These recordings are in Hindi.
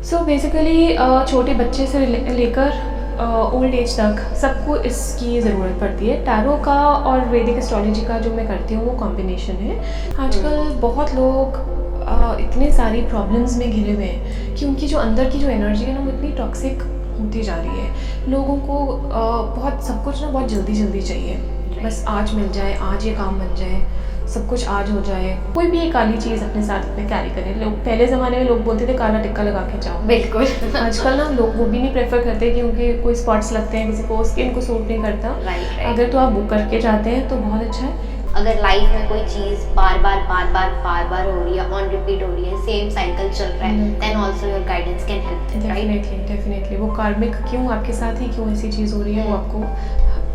सो बेसिकली छोटे बच्चे से लेकर ओल्ड एज तक सबको इसकी ज़रूरत पड़ती है। टैरो का और वैदिक एस्ट्रोलॉजी का जो मैं करती हूँ वो कॉम्बिनेशन है। आजकल बहुत लोग इतने सारी प्रॉब्लम्स में घिरे हुए हैं कि उनकी जो अंदर की जो एनर्जी है ना वो इतनी टॉक्सिक होती जा रही है। लोगों को बहुत सब कुछ ना बहुत जल्दी जल्दी चाहिए, बस आज मिल जाए, आज ये काम बन जाए, सब कुछ आज हो जाए। कोई भी एक काली चीज़ अपने साथ में कैरी करें। लोग पहले ज़माने में लोग बोलते थे काला टिक्का लगा के जाओ, बिल्कुल। आजकल ना लोग वो भी नहीं प्रेफर करते क्योंकि कोई स्पॉट्स लगते हैं, किसी को स्किन को सूट नहीं करता। राइट। अगर तो आप बुक करके जाते हैं तो बहुत अच्छा है। अगर लाइफ में कोई चीज बार बार हो रही है, ऑन रिपीट हो रही है, सेम साइकिल चल रहा है, then also your guidance can help, right? Definitely वो कार्मिक क्यों आपके साथ ही क्यों ऐसी चीज़ हो रही है वो आपको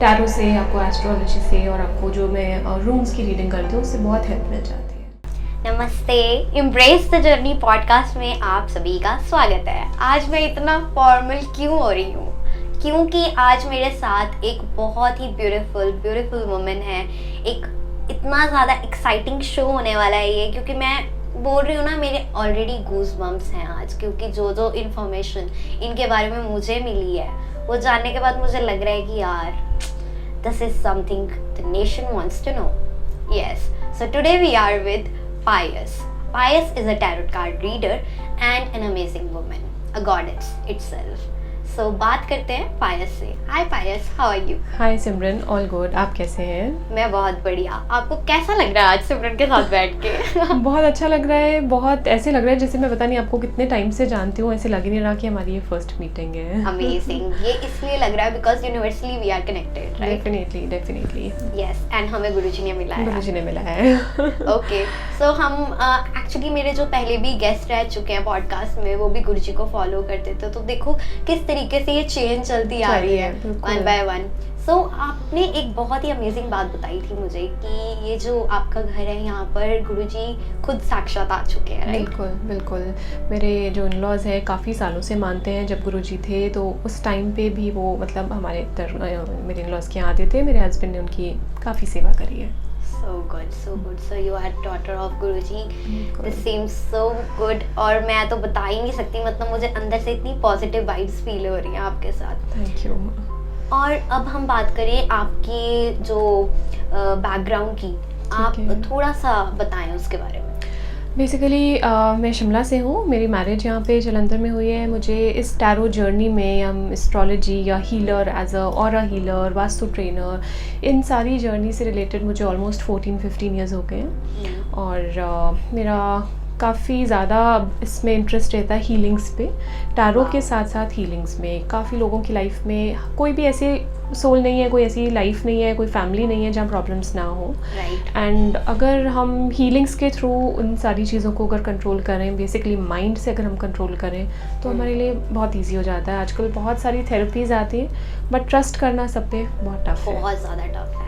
टैरो से, आपको एस्ट्रोलॉजी से और आपको जो मैं रूम्स की रीडिंग करती हूँ उससे बहुत हेल्प मिल जाती है। नमस्ते, एम्ब्रेस द जर्नी पॉडकास्ट में आप सभी का स्वागत है। आज मैं इतना फॉर्मल क्यों हो रही हूँ? क्योंकि आज मेरे साथ एक बहुत ही ब्यूटीफुल वुमन है। एक इतना ज़्यादा एक्साइटिंग शो होने वाला है ये, क्योंकि मैं बोल रही हूँ ना, मेरे ऑलरेडी गूज बम्प्स हैं आज, क्योंकि जो इन्फॉर्मेशन इनके बारे में मुझे मिली है वो जानने के बाद मुझे लग रहा है कि यार this is something the nation wants to know. Yes, so today we are with Pius. Pius is a tarot card reader and an amazing woman, a goddess itself. So बात करते हैं पायस से. Hi Pius, how are you? Hi Simran, all good. आप कैसे हैं? मैं बहुत बढ़िया. आपको कैसा लग रहा है आज सिमरन के साथ बैठ के? बहुत अच्छा लग रहा है। बहुत ऐसे लग रहा है जैसे मैं पता नहीं आपको कितने टाइम से जानती हूँ, ऐसे लग ही नहीं रहा कि हमारी ये फर्स्ट मीटिंग है। अमेजिंग. ये इसलिए लग रहा है because universally we are connected, right? Definitely yes, and हमें गुरुजी ने मिलाया. गुरुजी ने मिला है। ओके, सो हम एक्चुअली मेरे जो पहले भी गेस्ट रह चुके हैं पॉडकास्ट में वो भी गुरुजी को फॉलो करते थे, तो देखो किस तरीके से ये चेंज चलती आ रही है वन बाय वन. सो आपने एक बहुत ही अमेजिंग बात बताई थी मुझे कि ये जो आपका घर है यहाँ पर गुरुजी खुद साक्षात आ चुके हैं, राइट? बिल्कुल. मेरे जो इन-लॉज हैं काफ़ी सालों से मानते हैं. जब गुरुजी थे तो उस टाइम पे भी वो मतलब हमारे मेरे इन-लॉज के यहाँ आते थे. मेरे हस्बैंड ने उनकी काफ़ी सेवा करी है. So good. So you are daughter of Guruji. This seems so good. और मैं तो बता ही नहीं सकती, मतलब मुझे अंदर से इतनी पॉजिटिव वाइब्स फील हो रही हैं आपके साथ. Thank you. और अब हम बात करें आपकी जो बैकग्राउंड की, आप थोड़ा सा बताएं उसके बारे में. बेसिकली मैं शिमला से हूँ. मेरी मैरिज यहाँ पे जलंधर में हुई है. मुझे इस टैरो जर्नी में हम एस्ट्रोलॉजी या healer, as a aura healer, vastu trainer, इन सारी जर्नी से रिलेटेड मुझे ऑलमोस्ट 14-15 ईयर्स हो गए हैं. और मेरा काफ़ी ज़्यादा इसमें इंटरेस्ट रहता है हीलिंग्स पे. टैरो के साथ साथ हीलिंग्स में काफ़ी लोगों की लाइफ में कोई भी ऐसे सोल नहीं है, कोई ऐसी लाइफ नहीं है, कोई फैमिली नहीं है जहाँ प्रॉब्लम्स ना हो. राइट. एंड अगर हम हीलिंग्स के थ्रू उन सारी चीज़ों को अगर कंट्रोल करें, बेसिकली माइंड से अगर हम कंट्रोल करें तो हमारे लिए बहुत इजी हो जाता है. आजकल बहुत सारी थेरेपीज़ आती हैं बट ट्रस्ट करना सब पे बहुत टफ है. बहुत ज़्यादा टफ है.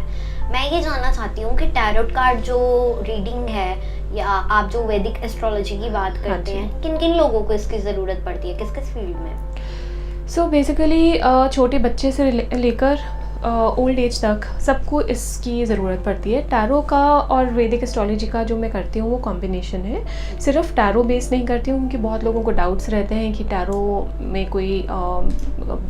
मैं ये जानना चाहती हूँ कि टैरोट कार्ड जो रीडिंग है या आप जो वैदिक एस्ट्रोलॉजी की बात करते हैं, किन किन लोगों को इसकी ज़रूरत पड़ती है, किस किस फील्ड में? सो बेसिकली छोटे बच्चे से लेकर ओल्ड एज तक सबको इसकी ज़रूरत पड़ती है. टैरो का और वैदिक एस्ट्रोलॉजी का जो मैं करती हूँ वो कॉम्बिनेशन है. सिर्फ टैरो बेस नहीं करती हूँ क्योंकि बहुत लोगों को डाउट्स रहते हैं कि टैरो में कोई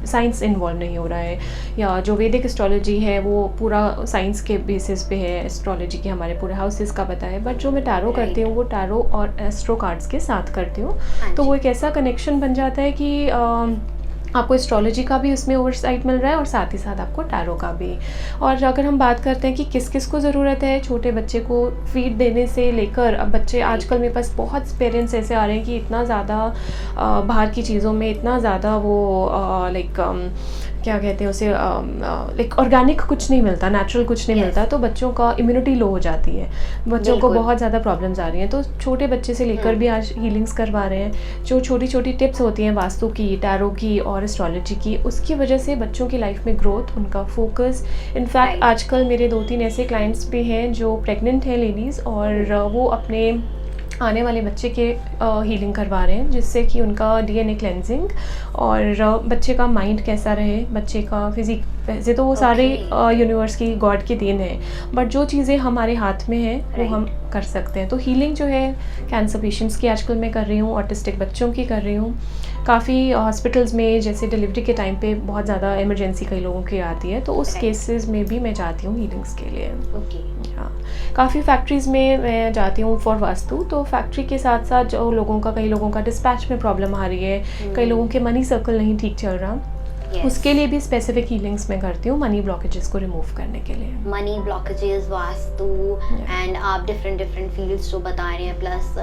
साइंस इन्वॉल्व नहीं हो रहा है, या जो वैदिक एस्ट्रोलॉजी है वो पूरा साइंस के बेसिस पे है. एस्ट्रोलॉजी के हमारे पूरे हाउसेस का पता है, बट जो मैं टैरो करती हूँ वो टैरो और एस्ट्रो कार्ड्स के साथ करती हूँ. तो वो एक ऐसा कनेक्शन बन जाता है कि आपको एस्ट्रोलॉजी का भी उसमें ओवरसाइट मिल रहा है और साथ ही साथ आपको टैरो का भी. और अगर हम बात करते हैं कि किस किस को ज़रूरत है, छोटे बच्चे को फीड देने से लेकर अब बच्चे, आजकल मेरे पास बहुत पेरेंट्स ऐसे आ रहे हैं कि इतना ज़्यादा बाहर की चीज़ों में इतना ज़्यादा वो क्या कहते हैं उसे, लाइक ऑर्गेनिक कुछ नहीं मिलता, नेचुरल कुछ नहीं मिलता, तो बच्चों का इम्यूनिटी लो हो जाती है. बच्चों को बहुत ज़्यादा प्रॉब्लम्स आ रही हैं. तो छोटे बच्चे से लेकर भी आज हीलिंग्स करवा रहे हैं. जो छोटी छोटी टिप्स होती हैं वास्तु की, टैरो की और एस्ट्रोलॉजी की, उसकी वजह से बच्चों की लाइफ में ग्रोथ, उनका फोकस. इनफैक्ट आजकल मेरे 2-3 ऐसे क्लाइंट्स भी हैं जो प्रेग्नेंट हैं लेडीज़, और वो अपने आने वाले बच्चे के हीलिंग करवा रहे हैं, जिससे कि उनका डीएनए क्लेंजिंग और बच्चे का माइंड कैसा रहे, बच्चे का फिजिक. वैसे तो वो सारे यूनिवर्स की, गॉड की देन है, बट जो चीज़ें हमारे हाथ में हैं वो हम कर सकते हैं. तो हीलिंग जो है कैंसर पेशेंट्स की आजकल मैं कर रही हूँ, ऑटिस्टिक बच्चों की कर रही हूँ, काफ़ी हॉस्पिटल्स में जैसे डिलीवरी के टाइम पे बहुत ज़्यादा इमरजेंसी कई लोगों की आती है, तो उस Correct. केसेस में भी मैं जाती हूँ हीलिंग्स के लिए। ओके हाँ, काफ़ी फैक्ट्रीज़ में मैं जाती हूँ फॉर वास्तु। तो फैक्ट्री के साथ साथ जो लोगों का, कई लोगों का डिस्पैच में प्रॉब्लम आ रही है, कई लोगों के मनी सर्कल नहीं ठीक चल रहा, उसके लिए भी स्पेसिफिक हीलिंग्स मैं करती हूँ मनी ब्लॉकेजेस को रिमूव करने के लिए। मनी ब्लॉकेजेस, वास्तु एंड आप डिफरेंट फील्ड्स जो बता रहे हैं, प्लस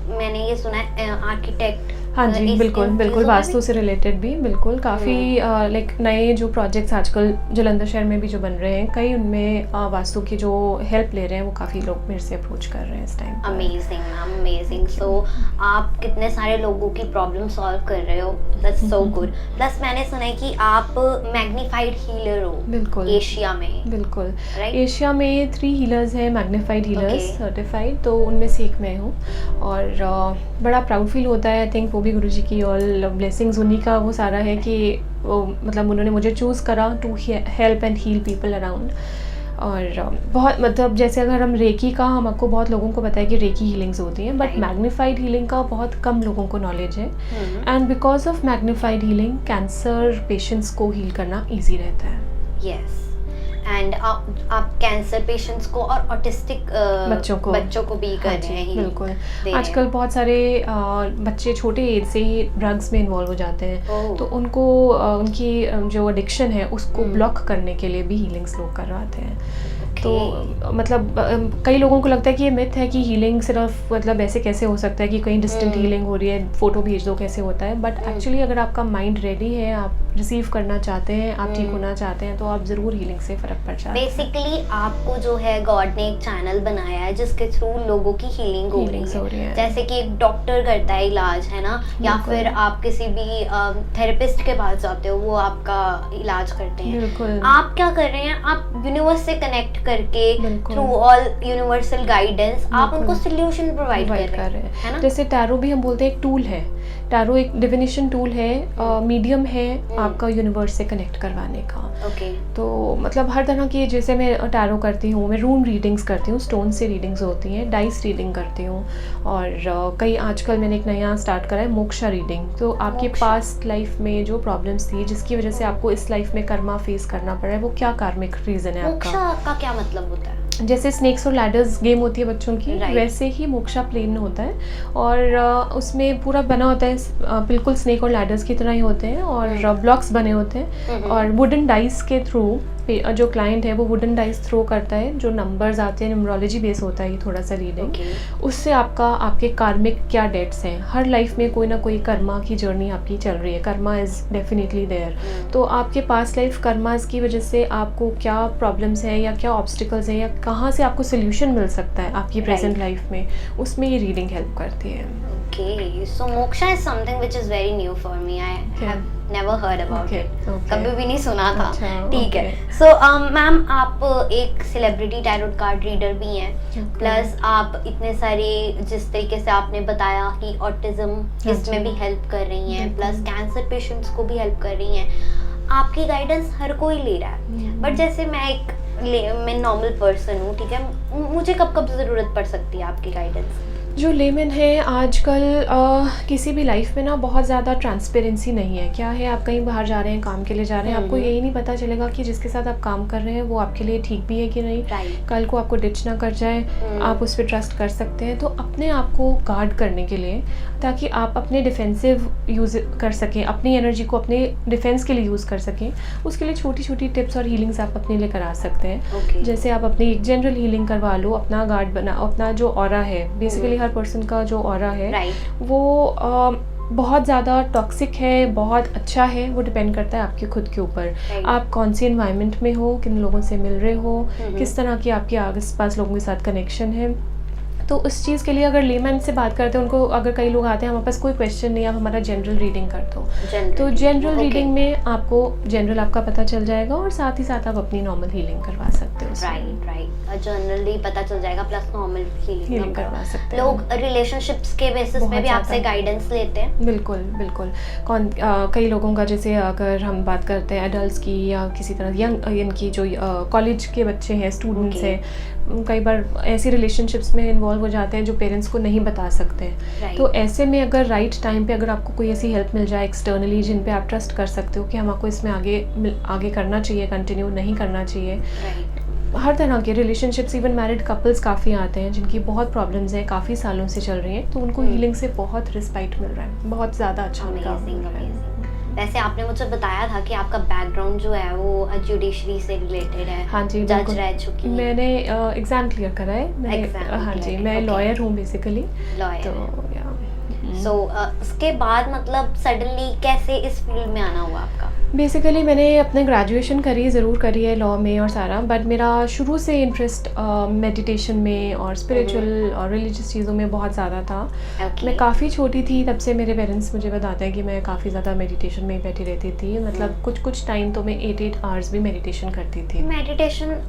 मैंने ये सुना है आर्किटेक्ट। हाँ जी, बिल्कुल वास्तु से रिलेटेड भी बिल्कुल काफ़ी लाइक नए जो प्रोजेक्ट्स आजकल जलंधर शहर में भी जो बन रहे हैं, कई उनमें वास्तु की जो हेल्प ले रहे हैं वो काफ़ी लोग मेरे से अप्रोच कर रहे हैं इस टाइम। अमेजिंग। सो आप कितने सारे लोगों की प्रॉब्लम सॉल्व कर रहे हो, दैट्स सो गुड। प्लस मैंने सुना है कि आप मैग्नीफाइड हीलर हो। बिल्कुल एशिया में। बिल्कुल Right? एशिया में 3 हीलर्स हैं मैग्नीफाइड हीलर्स Okay. सर्टिफाइड, तो उनमें से एक मैं हूँ और बड़ा प्राउड फील होता है। आई थिंक वो भी गुरुजी की ऑल ब्लेसिंग्स, उन्हीं का वो सारा है कि वो मतलब उन्होंने मुझे चूज़ करा to help and heal people around. और बहुत मतलब जैसे अगर हम रेकी का, हम आपको बहुत लोगों को पता है कि रेकी हीलिंग्स होती हैं, बट Right. मैग्नीफाइड हीलिंग का बहुत कम लोगों को नॉलेज है। And because of magnified healing cancer patients को हील करना ईजी रहता है। यस, एंड आप कैंसर पेशेंट्स को और ऑटिस्टिक बच्चों को भी कर रहे हैं। बिल्कुल, दे आजकल बहुत सारे बच्चे छोटे एज से ही ड्रग्स में इन्वॉल्व हो जाते हैं, ओह। तो उनको उनकी जो एडिक्शन है उसको ब्लॉक करने के लिए भी हीलिंग्स लोग करवाते हैं। तो मतलब कई लोगों को लगता है कि ये मिथ है कि हीलिंग सिर्फ मतलब ऐसे कैसे हो सकता है कि कहीं डिस्टेंट हीलिंग हो रही है, फ़ोटो भेज दो कैसे होता है, बट एक्चुअली अगर आपका माइंड रेडी है, आप रिसीव करना चाहते हैं, आप ठीक होना चाहते हैं, तो आप ज़रूर हीलिंग से फ़र्क पड़ जाता है। बेसिकली आपको जो है गॉड ने एक चैनल बनाया है जिसके थ्रू लोगों की हीलिंग हो रही है। जैसे कि एक डॉक्टर करता है इलाज, है ना, या फिर आप किसी भी थेरेपिस्ट के पास जाते हो, वो आपका इलाज करते हैं। बिल्कुल। आप क्या कर रहे हैं, आप यूनिवर्स से कनेक्ट करके बिल्कुल। थ्रू ऑल यूनिवर्सल गाइडेंस आप उनको सोल्यूशन प्रोवाइड कर रहे हैं, है ना। जैसे टैरो भी हम बोलते हैं एक टूल है, टैरो एक डिविनेशन टूल है, मीडियम है आपका यूनिवर्स से कनेक्ट करवाने का। ओके। तो मतलब हर तरह की, जैसे मैं टैरो करती हूँ, मैं रूम रीडिंग्स करती हूँ, स्टोन से रीडिंग्स होती हैं, डाइस रीडिंग करती हूँ, और कई आजकल मैंने एक नया स्टार्ट करा है मोक्षा रीडिंग। तो आपके पास्ट लाइफ में जो प्रॉब्लम्स थी जिसकी वजह से आपको इस लाइफ में कर्मा फेस करना पड़ा है, वो क्या कार्मिक रीज़न है आपका। मोक्षा का क्या मतलब होता है? जैसे स्नेक्स और लैडर्स गेम होती है बच्चों की, Right. वैसे ही मोक्षा प्लेन होता है, और उसमें पूरा बना होता है, बिल्कुल स्नेक और लैडर्स की तरह ही होते हैं, और ब्लॉक्स बने होते हैं, और वुडन डाइस के थ्रू जो क्लाइंट है वो वुडन डाइस थ्रो करता है, जो नंबर्स आते हैं, न्यूमरोलॉजी बेस होता है ये थोड़ा सा रीडिंग। उससे आपके कार्मिक क्या डेट्स हैं, हर लाइफ में कोई ना कोई कर्मा की जर्नी आपकी चल रही है, कर्मा इज़ डेफिनेटली देयर। तो आपके पास्ट लाइफ कर्मास की वजह से आपको क्या प्रॉब्लम्स हैं या क्या ऑब्स्टिकल्स हैं या कहाँ से आपको सोल्यूशन मिल सकता है आपकी प्रेजेंट लाइफ में, उसमें ये रीडिंग हेल्प करती है। Okay, so moksha is something which is very new for me. I have never heard about it. कभी भी नहीं सुना था। ठीक है। So मैम आप एक सेलिब्रिटी टैरोट कार्ड रीडर भी हैं, प्लस आप इतने सारे, जिस तरीके से आपने बताया कि ऑटिज्म इसमें भी हेल्प कर रही हैं, प्लस कैंसर पेशेंट्स को भी हेल्प कर रही हैं। आपकी गाइडेंस हर कोई ले रहा है, बट जैसे मैं नॉर्मल पर्सन हूँ, ठीक है, मुझे कब कब ज़रूरत पड़ सकती है आपकी गाइडेंस? जो लेमन है आजकल किसी भी लाइफ में ना बहुत ज़्यादा ट्रांसपेरेंसी नहीं है। क्या है, आप कहीं बाहर जा रहे हैं, काम के लिए जा रहे हैं, आपको यही नहीं पता चलेगा कि जिसके साथ आप काम कर रहे हैं वो आपके लिए ठीक भी है कि नहीं, कल को आपको डिच ना कर जाए, आप उस पर ट्रस्ट कर सकते हैं। तो अपने आप को गार्ड करने के लिए, ताकि आप अपने डिफेंसिव यूज़ कर सकें, अपनी एनर्जी को अपने डिफेंस के लिए यूज़ कर सकें, उसके लिए छोटी छोटी टिप्स और हीलिंग्स आप अपने लिए करा सकते हैं। जैसे आप अपनी एक जनरल हीलिंग करवा लो, अपना गार्ड बना, अपना जो ऑरा है, बेसिकली हर पर्सन का जो ऑरा है वो बहुत ज़्यादा टॉक्सिक है, बहुत अच्छा है, वो डिपेंड करता है आपके खुद के ऊपर। आप कौन सी एनवायरनमेंट में हो, किन लोगों से मिल रहे हो, किस तरह की आपके आस पास लोगों के साथ कनेक्शन है। तो उस चीज़ के लिए अगर लेमैन से बात करते हैं, उनको अगर कई लोग आते हैं हमारे पास कोई क्वेश्चन नहीं, आप हमारा जनरल रीडिंग कर दो, तो जनरल रीडिंग में आपको जनरल आपका पता चल जाएगा, और साथ ही साथ आप अपनी नॉर्मल हीलिंग करवा सकते हो। राइट राइट, जनरली पता चल जाएगा, प्लस नॉर्मल हीलिंग हीलिंग करवा सकते हैं। लोग रिलेशनशिप्स के बेसिस बहुत पे भी आपसे ज़्यादा। गाइडेंस लेते हैं। बिल्कुल बिल्कुल। कई लोगों का, जैसे अगर हम बात करते हैं एडल्ट्स की या किसी तरह यंग इनकी जो कॉलेज के बच्चे हैं, स्टूडेंट्स Okay. हैं, कई बार ऐसी रिलेशनशिप्स में इन्वॉल्व हो जाते हैं जो पेरेंट्स को नहीं बता सकते हैं। Right. तो ऐसे में अगर राइट टाइम पे अगर आपको कोई ऐसी हेल्प मिल जाए एक्सटर्नली जिन पे आप ट्रस्ट कर सकते हो कि हमको इसमें आगे करना चाहिए, कंटिन्यू नहीं करना चाहिए। राइट, हर तरह के रिलेशनशिप्स, इवन मैरिड कपल्स काफ़ी आते हैं जिनकी बहुत प्रॉब्लम्स हैं, काफ़ी सालों से चल रही हैं, तो उनको हीलिंग से बहुत रिस्पाइट मिल रहा है, बहुत ज़्यादा अच्छा उनका अमेजिंग मिल रहा है। अमेजिंग। वैसे आपने मुझे बताया था कि आपका बैकग्राउंड जो है वो जुडिशरी से रिलेटेड है। हाँ जी, जज बिल्कुल। रह चुकी हैं, मैंने एग्ज़ाम क्लियर करा है। Exam हाँ जी, clear, मैं okay. लॉयर हूँ बेसिकली। लॉयर। तो या सो उसके बाद मतलब सडनली कैसे इस फील्ड में आना हुआ आपका? बेसिकली मैंने अपने ग्रेजुएशन ज़रूर करी है लॉ में और सारा, बट मेरा शुरू से इंटरेस्ट मेडिटेशन में और स्पिरिचुअल और रिलीजियस चीज़ों में बहुत ज़्यादा था। Okay. मैं काफ़ी छोटी थी तब से मेरे पेरेंट्स मुझे बताते हैं कि मैं काफ़ी ज़्यादा मेडिटेशन में बैठी रहती थी, मतलब कुछ टाइम तो मैं 8 आवर्स भी मेडिटेशन करती थी। मेडिटेशन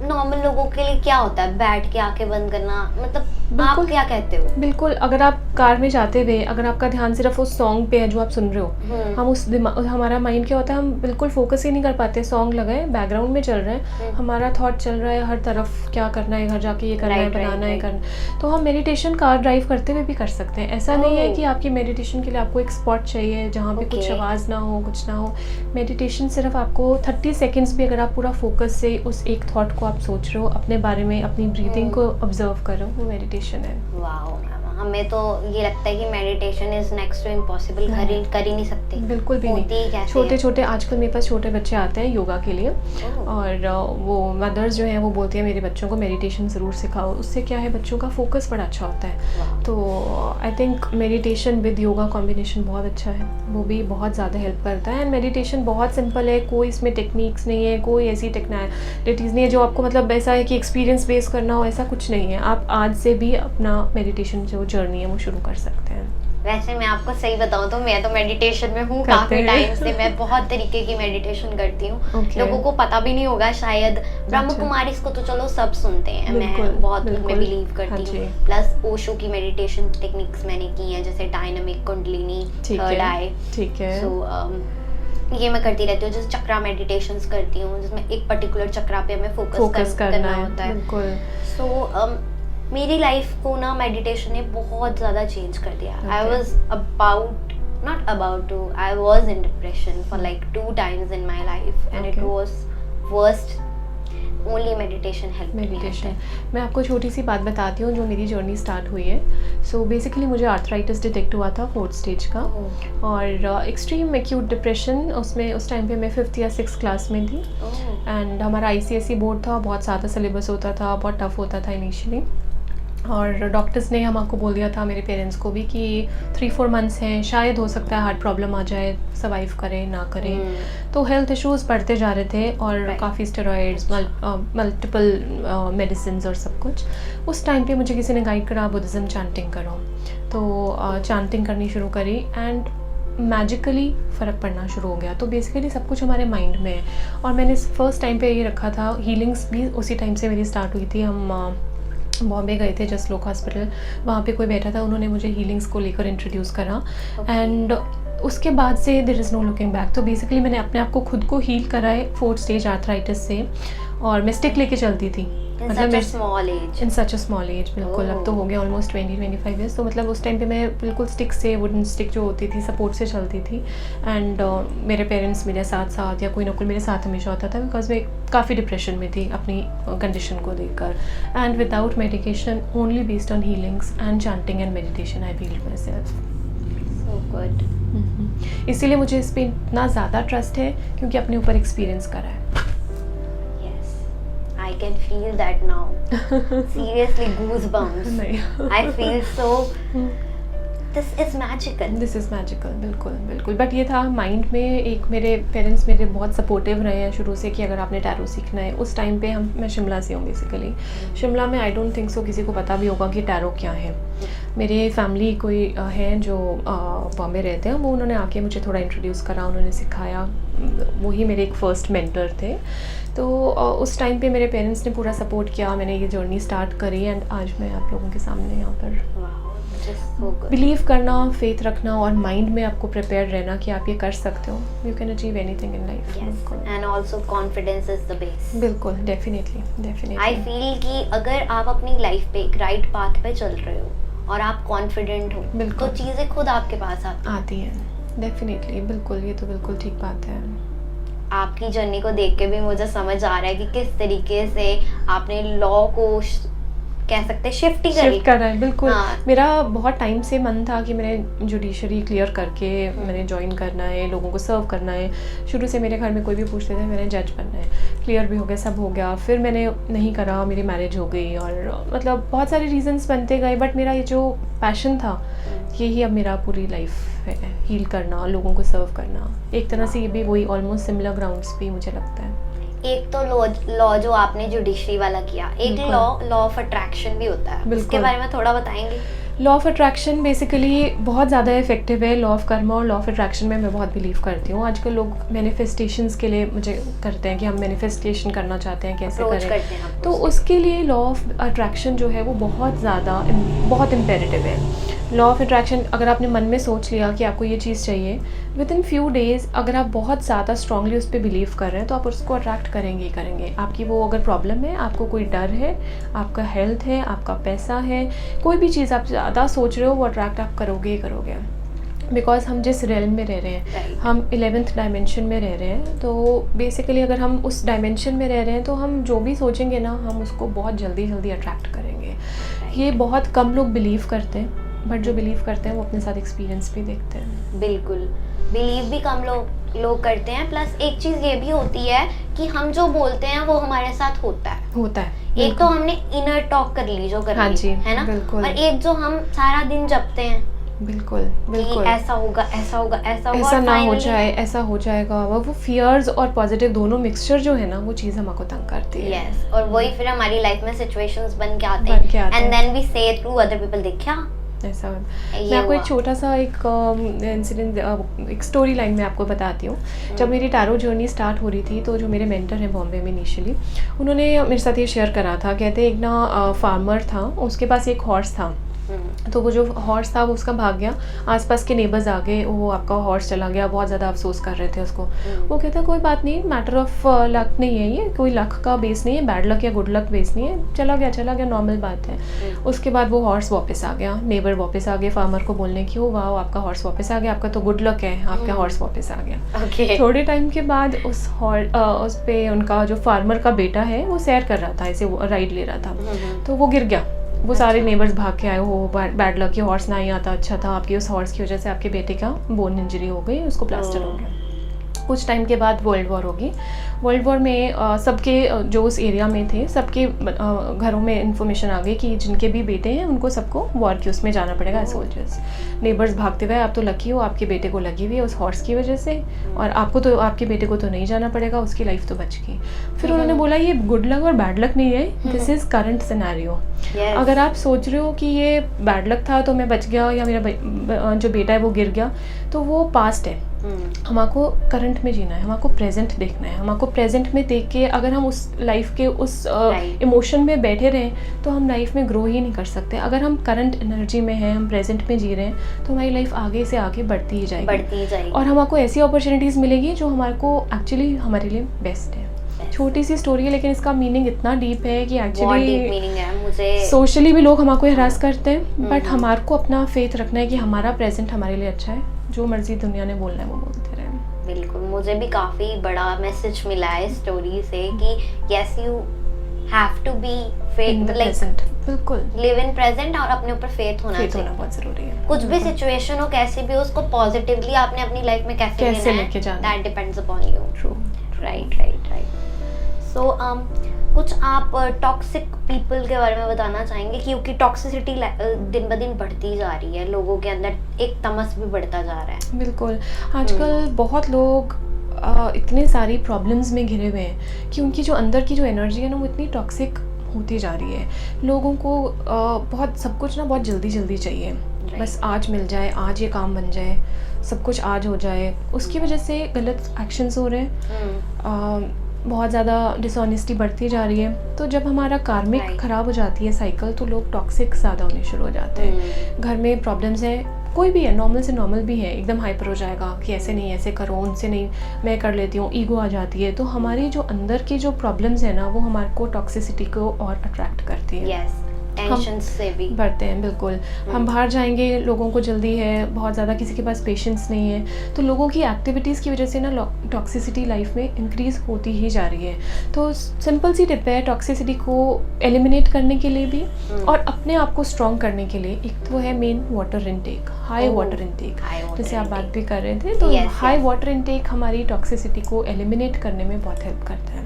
नॉर्मल लोगों के लिए क्या होता है? बैठ के आंखें बंद करना, मतलब आप बिल्कुल। क्या कहते हो? बिल्कुल, अगर आप कार में जाते हुए अगर आपका ध्यान सिर्फ उस सॉन्ग पे है जो आप सुन रहे हो, हम हमारा माइंड क्या होता है, हम बिल्कुल फोकस ही नहीं कर पाते। सॉन्ग लगे बैकग्राउंड में चल रहे हैं, हमारा थॉट चल रहा है हर तरफ, क्या करना है, घर जाके ये करना है, Right, right, बनाना है, right. करना। तो हम मेडिटेशन कार ड्राइव करते हुए भी कर सकते हैं। ऐसा नहीं है कि आपकी मेडिटेशन के लिए आपको एक स्पॉट चाहिए जहाँ पे कुछ Okay. आवाज़ ना हो, कुछ ना हो। मेडिटेशन सिर्फ आपको 30 सेकेंड्स भी अगर आप पूरा फोकस से उस एक थॉट को आप सोच रहे हो, अपने बारे में, अपनी ब्रीदिंग को ऑब्जर्व कर रहे हो, वो मेडिटेशन है। वाओ मैम, हमें तो ये लगता है कि meditation is next to impossible, कर ही नहीं सकते। बिल्कुल भी होती ही नहीं। कैसे छोटे है? छोटे आजकल मेरे पास छोटे बच्चे आते हैं योगा के लिए, ओह। और वो मदर्स जो हैं वो बोलती हैं मेरे बच्चों को मेडिटेशन ज़रूर सिखाओ, उससे क्या है बच्चों का फोकस बड़ा अच्छा होता है। वाह। तो I think meditation with yoga combination बहुत अच्छा है, वो भी बहुत ज़्यादा हेल्प करता है। एंड मेडिटेशन बहुत सिंपल है, कोई इसमें टेक्निक्स नहीं है, कोई ऐसी टेक्निकलिटीज़ नहीं है जो आपको मतलब ऐसा है कि एक्सपीरियंस बेस करना हो, ऐसा कुछ नहीं है। आप आज से भी अपना मेडिटेशन जो जर्नी है वो शुरू कर सकते हैं। वैसे मैं आपको सही बताऊं तो मैं तो मेडिटेशन में हूँ करते काफी हैं। टाइम से। मैं बहुत तरीके की मेडिटेशन करती हूँ। Okay. लोगों को पता भी नहीं होगा शायद। ब्रह्म अच्छा। कुमारी इसको तो चलो सब सुनते हैं, बिल्कुल, मैं बहुत उनमें बिल्कुल। बिलीव हाँ करती जी। हूँ। प्लस ओशो की मेडिटेशन टेक्निक्स मैंने की हैं, जैसे डायनामिक, कुंडलिनी, ठीक थर्ड है, आई। ठीक है। सो ये मैं करती रहती हूँ। जैसे चक्रा मेडिटेशंस करती हूँ जिसमें एक पर्टिकुलर चक्रा पे हमें फोकस करना होता है। बिल्कुल। सो मेरी लाइफ को ना मेडिटेशन ने बहुत ज़्यादा चेंज कर दिया। I Okay. Was not about to, I was in depression for like 2 times in my life and it Okay. was worst. Only meditation helped me. Meditation, मैं आपको छोटी सी बात बताती हूँ जो मेरी जर्नी स्टार्ट हुई है। सो बेसिकली मुझे आर्थराइटिस डिटेक्ट हुआ था 4th स्टेज का, Oh. और एक्सट्रीम एक्यूट डिप्रेशन। उसमें उस टाइम पे मैं 5th या 6th क्लास में थी, Oh. एंड हमारा ICSE बोर्ड था, बहुत ज़्यादा सिलेबस होता था, बहुत टफ होता था इनिशियली। और डॉक्टर्स ने हमको बोल दिया था, मेरे पेरेंट्स को भी, कि 3-4 मंथ्स हैं, शायद हो सकता है हार्ट प्रॉब्लम आ जाए, सर्वाइव करें ना करें। तो हेल्थ इश्यूज़ बढ़ते जा रहे थे, और Right. काफ़ी स्टेरॉइड्स, मल्टीपल मेडिसिन और सब कुछ। उस टाइम पे मुझे किसी ने गाइड करा, बुद्धिज़्म चैंटिंग करो, तो चैंटिंग करनी शुरू करी, एंड मैजिकली फ़र्क पड़ना शुरू हो गया। तो बेसिकली सब कुछ हमारे माइंड में है। और मैंने फर्स्ट टाइम पे ये रखा था, हीलिंग्स भी उसी टाइम से मेरी स्टार्ट हुई थी। हम बॉम्बे गए थे, जस्ट लोक हॉस्पिटल, वहाँ पे कोई बैठा था, उन्होंने मुझे हीलिंग्स को लेकर इंट्रोड्यूस करा, एंड उसके बाद से there is no looking back. तो बेसिकली मैंने अपने आप को खुद को हील करा है 4th स्टेज आर्थराइटिस से, और मैं स्टिक लेके चलती थी। In such a small age. In such a small age, बिल्कुल। अब तो हो गया ऑलमोस्ट 20-25 ईयर्स। तो मतलब उस टाइम पे मैं बिल्कुल स्टिक से, वुडन स्टिक जो होती थी, सपोर्ट से चलती थी। एंड मेरे पेरेंट्स मेरे साथ या कोई ना कोई मेरे साथ हमेशा होता था, बिकॉज मैं काफ़ी डिप्रेशन में थी अपनी कंडीशन को देखकर। And without medication, only based on healings and chanting and meditation, I healed myself. So good. इसीलिए मुझे इस पर इतना ज़्यादा ट्रस्ट है, क्योंकि अपने ऊपर एक्सपीरियंस करा है। Yes. I can feel that now. Seriously, goosebumps. नहीं। I feel so this is magical. बिल्कुल बिल्कुल। बट ये था माइंड में, एक मेरे पेरेंट्स मेरे बहुत सपोर्टिव रहे हैं शुरू से कि अगर आपने टैरो सीखना है। उस टाइम पे मैं शिमला से हूँ बेसिकली। शिमला में आई डोंट थिंक सो किसी को पता भी होगा कि टैरो क्या है। मेरे फैमिली कोई हैं जो बॉम्बे रहते हैं, वो उन्होंने आके मुझे थोड़ा इंट्रोड्यूस करा, उन्होंने सिखाया। वही मेरे एक फ़र्स्ट मेंटर थे। तो उस टाइम पे मेरे पेरेंट्स ने पूरा सपोर्ट किया, मैंने ये जर्नी स्टार्ट करी एंड आज मैं आप लोगों के सामने यहाँ पर। बिलीव करना, फेथ रखना और माइंड में आपको प्रिपेयर रहना कि आप ये कर सकते हो। You can achieve anything in life. And also confidence is the base. बिल्कुल, डेफिनेटली। आई फील कि अगर आप अपनी लाइफ पे एक राइट पाथ पे चल रहे हो और आप कॉन्फिडेंट हो, तो चीज़ें खुद आपके पास आती हैं। डेफिनेटली, बिल्कुल, ये तो बिल्कुल ठीक बात है। आपकी जर्नी को देख के भी मुझे समझ आ रहा है कि किस तरीके से आपने लॉ को कह सकते हैं शिफ्ट कर रहा है। बिल्कुल। हाँ। मेरा बहुत टाइम से मन था कि मैंने जुडिशरी क्लियर करके मैंने ज्वाइन करना है, लोगों को सर्व करना है। शुरू से मेरे घर में कोई भी पूछते थे मैंने जज बनना है। क्लियर भी हो गया, सब हो गया। फिर मैंने नहीं करा, मेरी मैरिज हो गई और मतलब बहुत सारे रीजंस बनते गए। बट मेरा ये जो पैशन था, यही अब मेरा पूरी लाइफ है, हील करना, लोगों को सर्व करना। एक तरह से ये भी वही ऑलमोस्ट सिमिलर ग्राउंड्स भी मुझे लगता है। एक तो लॉ जो आपने जुडिशरी वाला किया, एक लॉ ऑफ अट्रैक्शन भी होता है, उसके बारे में थोड़ा बताएंगे? लॉ ऑफ अट्रैक्शन बेसिकली बहुत ज़्यादा इफेक्टिव है। लॉ ऑफ कर्मा और लॉ ऑफ अट्रैक्शन में मैं बहुत बिलीव करती हूँ। आजकल लोग मैनिफेस्टेशंस के लिए मुझे करते हैं कि हम मैनिफेस्टेशन करना चाहते हैं, कैसे करें। तो उसके लिए लॉ ऑफ अट्रैक्शन जो है वो बहुत इम्पेरेटिव है। लॉ ऑफ अट्रैक्शन, अगर आपने मन में सोच लिया कि आपको ये चीज़ चाहिए, विद इन फ्यू डेज़ अगर आप बहुत ज़्यादा स्ट्रांगली उस पर बिलीव कर रहे हैं तो आप उसको अट्रैक्ट करेंगे ही करेंगे। आपकी वो अगर प्रॉब्लम है, आपको कोई डर है, आपका हेल्थ है, आपका पैसा है, कोई भी चीज़ आप ज़्यादा सोच रहे हो, वो अट्रैक्ट आप करोगे ही करोगे। बिकॉज हम जिस रेलम में रह रहे हैं, हम 11th डायमेंशन में रह रहे हैं। तो बेसिकली अगर हम उस डायमेंशन में रह रहे हैं तो हम जो भी सोचेंगे ना, हम उसको बहुत जल्दी अट्रैक्ट करेंगे। ये बहुत कम लोग बिलीव करते हैं, बट जो बिलीव करते हैं वो अपने साथ एक्सपीरियंस भी देखते हैं। बिल्कुल, बिलीव भी कम लोग करते हैं। प्लस एक चीज़ ये भी होती है कि हम जो बोलते हैं वो हमारे साथ होता है। एक तो हमने इनर टॉक कर ली जो करनी है ना, और एक जो हम सारा दिन जपते हैं। बिल्कुल ऐसा होगा, ऐसा ना हो जाए, ऐसा हो जाएगा। वो फियर्स और पॉजिटिव दोनों मिक्सचर जो है ना, वो चीज़ हमको तंग करती है। यस, और वही फिर हमारी लाइफ में सिचुएशंस बन के आते हैं एंड देन वी से थ्रू अदर पीपल, देखा ऐसा। मैं आपको एक छोटा सा एक इंसिडेंट, एक स्टोरी लाइन में आपको बताती हूँ। जब मेरी टैरो जर्नी स्टार्ट हो रही थी तो जो मेरे मेंटर हैं बॉम्बे में इनिशियली, उन्होंने मेरे साथ ये शेयर करा था। कहते एक ना फार्मर था, उसके पास एक हॉर्स था। तो वो जो हॉर्स था वो उसका भाग गया। आसपास के नेबर्स आ गए, वो आपका हॉर्स चला गया, बहुत ज़्यादा अफसोस कर रहे थे उसको। वो कहता कोई बात नहीं, मैटर ऑफ लक नहीं है, ये कोई लक का बेस नहीं है, बैड लक या गुड लक बेस नहीं है, चला गया, नॉर्मल बात है। उसके बाद वो हॉर्स वापस आ गया, नेबर वापस आ गए फार्मर को बोलने की, ओ वाह आपका हॉर्स वापस आ गया, आपका तो गुड लक है, आपका हॉर्स वापस आ गया। थोड़े टाइम के बाद उस पे उनका जो फार्मर का बेटा है वो सैर कर रहा था, ऐसे राइड ले रहा था, तो वो गिर गया। वो सारे नेबर्स भाग के आए, हो बैड लक, हॉर्स ना ही आता, अच्छा था, आपकी उस हॉर्स की वजह से आपके बेटे का बोन इंजरी हो गई, उसको प्लास्टर हो गया। कुछ टाइम के बाद वर्ल्ड वॉर होगी। वर्ल्ड वॉर में सबके जो उस एरिया में थे, सबके घरों में इन्फॉर्मेशन आ गई कि जिनके भी बेटे हैं उनको सबको वॉर के उसमें जाना पड़ेगा एज सोल्जर्स। नेबर्स भागते हुए, आप तो लकी हो, आपके बेटे को लगी हुई है उस हॉर्स की वजह से, और आपके बेटे को तो नहीं जाना पड़ेगा, उसकी लाइफ तो बच गई। फिर उन्होंने बोला ये गुड लक और बैड लक नहीं है, दिस इज़ करंट सिनेरियो। अगर आप सोच रहे हो कि ये बैड लक था तो मैं बच गया, या मेरा जो बेटा है वो गिर गया, तो वो पास्ट है। हमको करंट में जीना है, हमको प्रेजेंट देखना है। हमको प्रेजेंट में देख के अगर हम उस लाइफ के उस इमोशन में बैठे रहें तो हम लाइफ में ग्रो ही नहीं कर सकते। अगर हम करंट एनर्जी में हैं, हम प्रेजेंट में जी रहे हैं, तो हमारी लाइफ आगे से आगे बढ़ती ही जाएगी और हमको ऐसी अपॉर्चुनिटीज़ मिलेगी जो हमको एक्चुअली हमारे लिए बेस्ट है। छोटी सी स्टोरी है लेकिन इसका मीनिंग इतना डीप है कि एक्चुअली सोशली भी लोग हमको हरास करते हैं, बट हमारे अपना फेथ रखना है कि हमारा प्रेजेंट हमारे लिए अच्छा है, जो मर्जी दुनिया ने बोलना है वो बोलते रहे। बिल्कुल, मुझे भी काफ़ी बड़ा मैसेज मिला है स्टोरी से कि yes you have to be faith, present, बिल्कुल लिव इन प्रेजेंट और अपने ऊपर फेथ होना बहुत जरूरी है। कुछ भी सिचुएशन हो, कैसे भी हो, उसको पॉजिटिवली आपने अपनी लाइफ में कैसे लेके जाना, that depends upon you. True, right. So कुछ आप टॉक्सिक पीपल के बारे में बताना चाहेंगे, क्योंकि टॉक्सिसिटी दिन ब दिन बढ़ती जा रही है, लोगों के अंदर एक तमस भी बढ़ता जा रहा है। बिल्कुल, आजकल बहुत लोग इतने सारी प्रॉब्लम्स में घिरे हुए हैं कि उनकी जो अंदर की जो एनर्जी है ना वो इतनी टॉक्सिक होती जा रही है। लोगों को बहुत सब कुछ ना बहुत जल्दी जल्दी चाहिए, बस आज मिल जाए, आज ये काम बन जाए, सब कुछ आज हो जाए। उसकी वजह से गलत एक्शंस हो रहे हैं, बहुत ज़्यादा डिसऑनेस्टी बढ़ती जा रही है। तो जब हमारा कार्मिक ख़राब हो जाती है साइकिल, तो लोग टॉक्सिक ज़्यादा होने शुरू हो जाते हैं। घर में प्रॉब्लम्स हैं, कोई भी है, नॉर्मल से नॉर्मल भी है, एकदम हाइपर हो जाएगा कि ऐसे नहीं, ऐसे करो, उनसे नहीं, मैं कर लेती हूँ, ईगो आ जाती है। तो हमारी जो अंदर की जो प्रॉब्लम्स है ना वो हमारे को टॉक्सिसिटी को और अट्रैक्ट करती है। टेंशन से भी बढ़ते हैं। बिल्कुल, हम बाहर जाएंगे, लोगों को जल्दी है, बहुत ज़्यादा किसी के पास पेशेंस नहीं है, तो लोगों की एक्टिविटीज़ की वजह से ना टॉक्सिसिटी लाइफ में इंक्रीज़ होती ही जा रही है। तो सिंपल सी टिप है टॉक्सिसिटी को एलिमिनेट करने के लिए भी और अपने आप को स्ट्रॉन्ग करने के लिए। एक तो है main water intake, high water intake, जैसे आप बात भी कर रहे थे। तो हाई वाटर इनटेक हमारी टॉक्सिसिटी को एलिमिनेट करने में बहुत हेल्प करता है।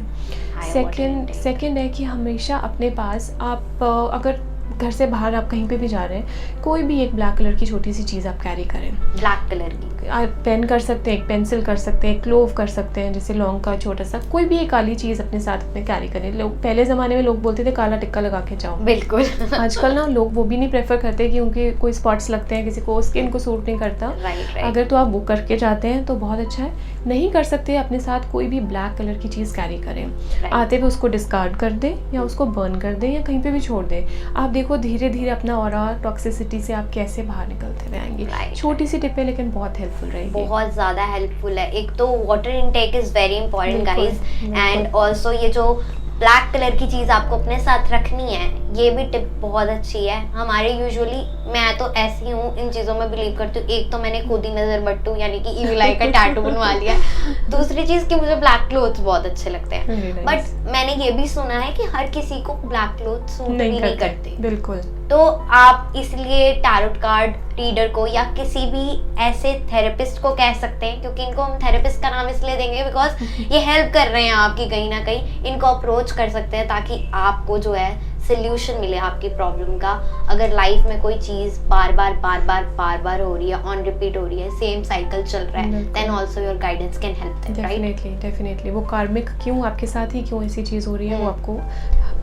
सेकंड है कि हमेशा अपने पास आप अगर घर से बाहर आप कहीं पे भी जा रहे हैं, कोई भी एक ब्लैक कलर की छोटी सी चीज़ आप कैरी करें। ब्लैक कलर की आप पेन कर सकते हैं, एक पेंसिल कर सकते हैं, क्लोव कर सकते हैं, जैसे लौंग का छोटा सा, कोई भी एक काली चीज़ अपने साथ में कैरी करें। लोग पहले ज़माने में लोग बोलते थे काला टिक्का लगा के जाओ। बिल्कुल आजकल ना लोग वो भी नहीं प्रेफर करते क्योंकि कोई स्पॉट्स लगते हैं, किसी को स्किन को सूट नहीं करता। अगर तो आप वो करके जाते हैं तो बहुत अच्छा है। नहीं कर सकते, अपने साथ कोई भी ब्लैक कलर की चीज़ कैरी करें। आते हुए उसको डिस्कार्ड कर दें या उसको बर्न कर दें या कहीं पे भी छोड़ दें। आप देखो धीरे धीरे अपना ऑरा टॉक्सिसिटी से आप कैसे बाहर निकलते रहेंगे। छोटी सी टिप है लेकिन बहुत हेल्पफुल रहेगी, बहुत ज़्यादा हेल्पफुल है। एक तो water intake is very important guys, and also ये जो ब्लैक कलर की चीज़ आपको अपने साथ रखनी है, ये भी टिप बहुत अच्छी है। हमारे यूजुअली, मैं तो ऐसी हूँ, इन चीज़ों में बिलीव करती हूँ। एक तो मैंने खुद ही नज़र बट्टू यानी कि इविल आई का टैटू बनवा लिया। दूसरी चीज़ कि मुझे ब्लैक क्लोथ्स बहुत अच्छे लगते हैं, बट मैंने ये भी सुना है कि हर किसी को ब्लैक क्लोथ सूट नहीं करते। बिल्कुल, तो आप इसलिए टैरोट कार्ड रीडर को या किसी भी ऐसे थेरेपिस्ट को कह सकते हैं, क्योंकि इनको हम थेरेपिस्ट का नाम इसलिए देंगे बिकॉज ये हेल्प कर रहे हैं आपकी कहीं ना कहीं। इनको अप्रोच कर सकते हैं ताकि आपको जो है सोल्यूशन मिले आपकी प्रॉब्लम का। अगर लाइफ में कोई चीज़ बार बार हो रही है, ऑन रिपीट हो रही है, सेम साइकिल चल रहा है, then also your guidance can help them, right? Definitely वो कार्मिक क्यों आपके साथ ही क्यों ऐसी चीज़ हो रही है, वो आपको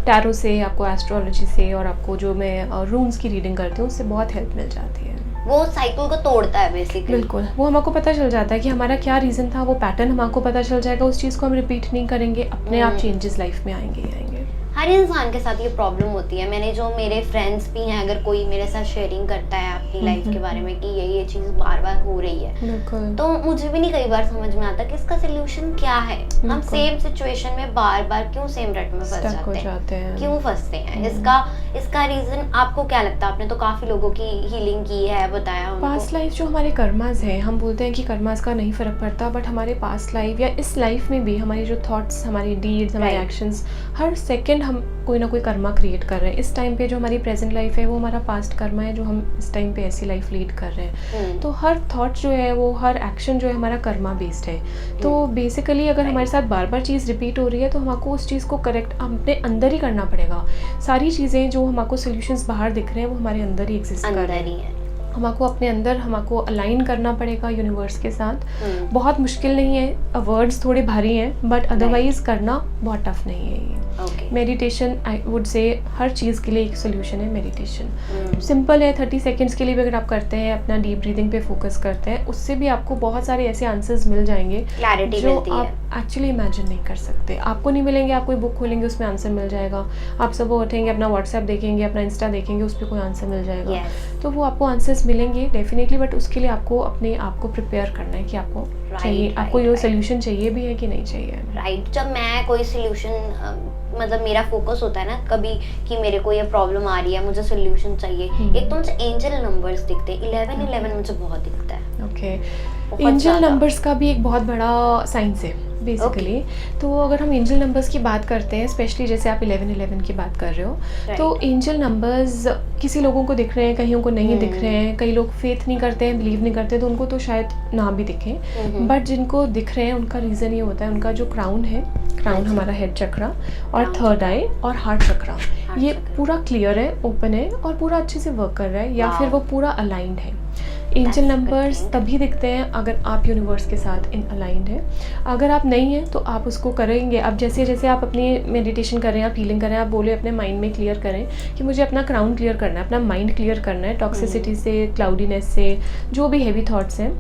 टैरो से, आपको एस्ट्रोलॉजी से और आपको जो मैं रून्स की रीडिंग करती हूँ उससे बहुत हेल्प मिल जाती है। वो साइकिल को तोड़ता है बेसिकली। बिल्कुल, वो हमको पता चल जाता है कि हमारा क्या रीज़न था, वो पैटर्न हमको पता चल जाएगा, उस चीज़ को हम रिपीट नहीं करेंगे, अपने आप चेंजेस लाइफ में आएंगे ही आएंगे। हर इंसान के साथ ये प्रॉब्लम होती है। मैंने जो मेरे फ्रेंड्स भी हैं, अगर कोई मेरे साथ शेयरिंग करता है अपनी लाइफ के बारे में कि ये चीज़ बार बार हो रही है, तो मुझे भी नहीं कई बार समझ में आता कि इसका सोल्यूशन क्या है। हम सेम सिचुएशन में बार बार क्यों सेम रट में फंस जाते हैं, क्यों फंसते हैं? इसका रीजन आपको क्या लगता है? आपने तो काफी लोगों की हीलिंग की है, बताया उनको। पास्ट लाइफ जो हमारे कर्मास हैं, हम बोलते हैं कि कर्मास का नहीं फर्क पड़ता, बट हमारे पास्ट लाइफ या इस लाइफ में भी हमारी जो थॉट्स, हमारी डीड्स, हमारे एक्शंस, हर सेकंड हम कोई ना कोई कर्मा क्रिएट कर रहे हैं। इस टाइम पे जो हमारी प्रेजेंट लाइफ है वो हमारा पास्ट कर्मा है, जो हम इस टाइम पे ऐसी लाइफ लीड कर रहे हैं। तो हर थॉट जो है, वो हर एक्शन जो है हमारा कर्मा बेस्ड है। तो बेसिकली अगर हमारे साथ बार बार चीज़ रिपीट हो रही है तो हमको उस चीज़ को करेक्ट अपने अंदर ही करना पड़ेगा। सारी चीज़ें जो हमको सोल्यूशंस बाहर दिख रहे हैं वो हमारे अंदर ही एग्जिस्ट कर रही हैं। हमको अपने अंदर हमको अलाइन करना पड़ेगा यूनिवर्स के साथ। बहुत मुश्किल नहीं है, वर्ड्स थोड़े भारी हैं, बट अदरवाइज करना बहुत टफ नहीं है ये। मेडिटेशन, आई वुड से हर चीज़ के लिए एक सोल्यूशन है मेडिटेशन। सिंपल है, 30 सेकेंड्स के लिए भी अगर आप करते हैं, अपना डीप ब्रीदिंग पे फोकस करते हैं, उससे भी आपको बहुत सारे ऐसे आंसर्स मिल जाएंगे जो आप एक्चुअली इमेजिन नहीं कर सकते। आपको नहीं मिलेंगे, आप कोई बुक खोलेंगे उसमें आंसर मिल जाएगा। आप सुबह उठेंगे, अपना व्हाट्सएप देखेंगे, अपना इंस्टा देखेंगे, उस पर कोई आंसर मिल जाएगा। तो वो आपको आंसर्स मिलेंगे डेफिनेटली, बट उसके लिए आपको अपने आप को प्रिपेयर करना है कि आपको चाहिए, आपको ये सोल्यूशन चाहिए भी है कि नहीं चाहिए। राइट, जब मैं कोई सोल्यूशन, मतलब मेरा फोकस होता है ना कभी कि मेरे को ये प्रॉब्लम आ रही है, मुझे सोल्यूशन चाहिए, एक तो मुझे एंजल नंबर्स दिखते हैं, 1111 मुझे बहुत दिखता है। ओके, बहुत एंजल ज़्यादा। नंबर्स का भी एक बहुत बड़ा साइंस है बेसिकली। तो अगर हम एंजल नंबर्स की बात करते हैं, स्पेशली जैसे आप 1111 की बात कर रहे हो, तो Right. एंजल नंबर्स किसी लोगों को दिख रहे हैं, कईयों को नहीं दिख रहे हैं, कई लोग फेथ नहीं करते हैं, बिलीव नहीं करते, तो उनको तो शायद ना भी दिखें, बट जिनको दिख रहे हैं उनका रीज़न ये होता है, उनका जो क्राउन है, क्राउन हमारा हेड चक्रा और थर्ड आई और हार्ट चक्रा, ये पूरा क्लियर है, ओपन है और पूरा अच्छे से वर्क कर रहा है, या फिर वो पूरा अलाइंड है। एंजल नंबर्स तभी दिखते हैं अगर आप यूनिवर्स के साथ इन अलाइंड है। अगर आप नहीं हैं तो आप उसको करेंगे। अब जैसे जैसे आप अपनी मेडिटेशन कर रहे हैं, आप फीलिंग कर रहे हैं, आप बोले अपने माइंड में क्लियर करें कि मुझे अपना क्राउन क्लियर करना है, अपना माइंड क्लियर करना है टॉक्सिसिटी से, क्लाउडीनेस से, जो भी हैवी थॉट्स हैं,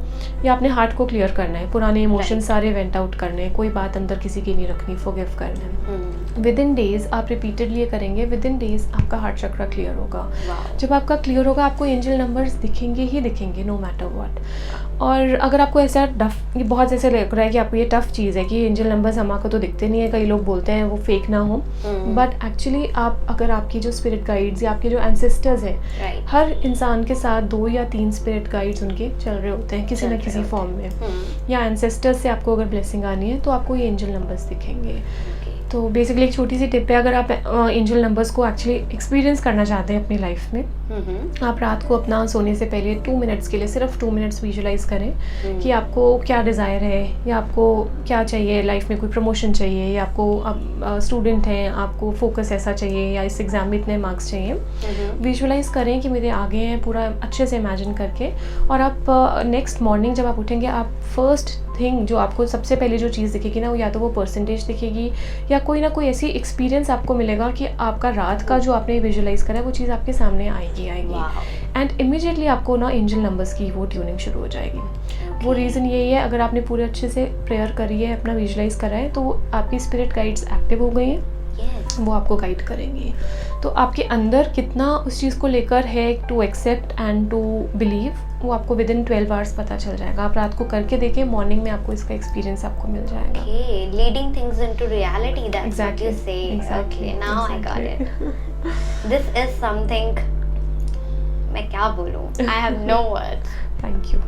या अपने हार्ट को क्लियर करना है, पुराने इमोशन सारे वेंट आउट करने हैं, कोई बात अंदर किसी की नहीं रखनी, फॉरगिव करना है। विद इन डेज आप रिपीटेडली ये करेंगे, विद इन डेज आपका हार्ट चक्रा क्लियर होगा। जब आपका क्लियर होगा आपको एंजल नंबर्स दिखेंगे ही दिखेंगे, नो मैटर व्हाट। और अगर आपको ऐसा टफ, ये बहुत ऐसे लग रहा है कि आपको ये टफ चीज़ है कि एंजल नंबर्स हमको तो दिखते नहीं है, कई लोग बोलते हैं वो फेक ना हो, बट एक्चुअली आप अगर आपकी जो स्पिरिट गाइड्स या आपके जो एंसेस्टर्स हैं, हर इंसान के साथ 2 या 3 स्पिरिट गाइड्स उनके चल रहे होते हैं किसी न किसी फॉर्म में, या एंसेस्टर्स से आपको अगर ब्लेसिंग आनी है तो आपको ये एंजल नंबर्स दिखेंगे। तो बेसिकली एक छोटी सी टिप है, अगर आप एंजल नंबर्स को एक्चुअली एक्सपीरियंस करना चाहते हैं अपनी लाइफ में, आप रात को अपना सोने से पहले 2 मिनट्स के लिए, सिर्फ 2 मिनट्स विजुलाइज करें कि आपको क्या डिज़ायर है, या आपको क्या चाहिए लाइफ में, कोई प्रमोशन चाहिए, या आपको आप स्टूडेंट हैं, आपको फोकस ऐसा चाहिए, या इस एग्ज़ाम में इतने मार्क्स चाहिए। विजुलाइज करें कि मेरे आगे हैं, पूरा अच्छे से इमेजिन करके, और आप नेक्स्ट मॉर्निंग जब आप उठेंगे, आप फर्स्ट थिंग जो आपको सबसे पहले जो चीज़ दिखेगी ना, वो या तो वो परसेंटेज दिखेगी, या कोई ना कोई ऐसी एक्सपीरियंस आपको मिलेगा कि आपका रात का जो आपने विजुलाइज करा है वो चीज़ आपके सामने आएगी। एंड इमीडिएटली आपको ना एंजल नंबर्स की वो ट्यूनिंग शुरू हो जाएगी। वो रीज़न यही है, अगर आपने पूरे अच्छे से प्रेयर करी है, अपना विजुलाइज करा है, तो वो आपकी स्पिरिट गाइड्स एक्टिव हो गई हैं, वो आपको गाइड करेंगे। तो आपके अंदर कितना उस चीज़ को लेकर है to accept and to believe, वो आपको विद इन 12 आवर्स पता चल जाएगा। आप रात को करके देखें, मॉर्निंग में आपको इसका एक्सपीरियंस आपको मिल जाएगा। Leading things into reality, that's what you say. Exactly. Now I got it. This is something, मैं क्या बोलूं, I have no words. Thank you.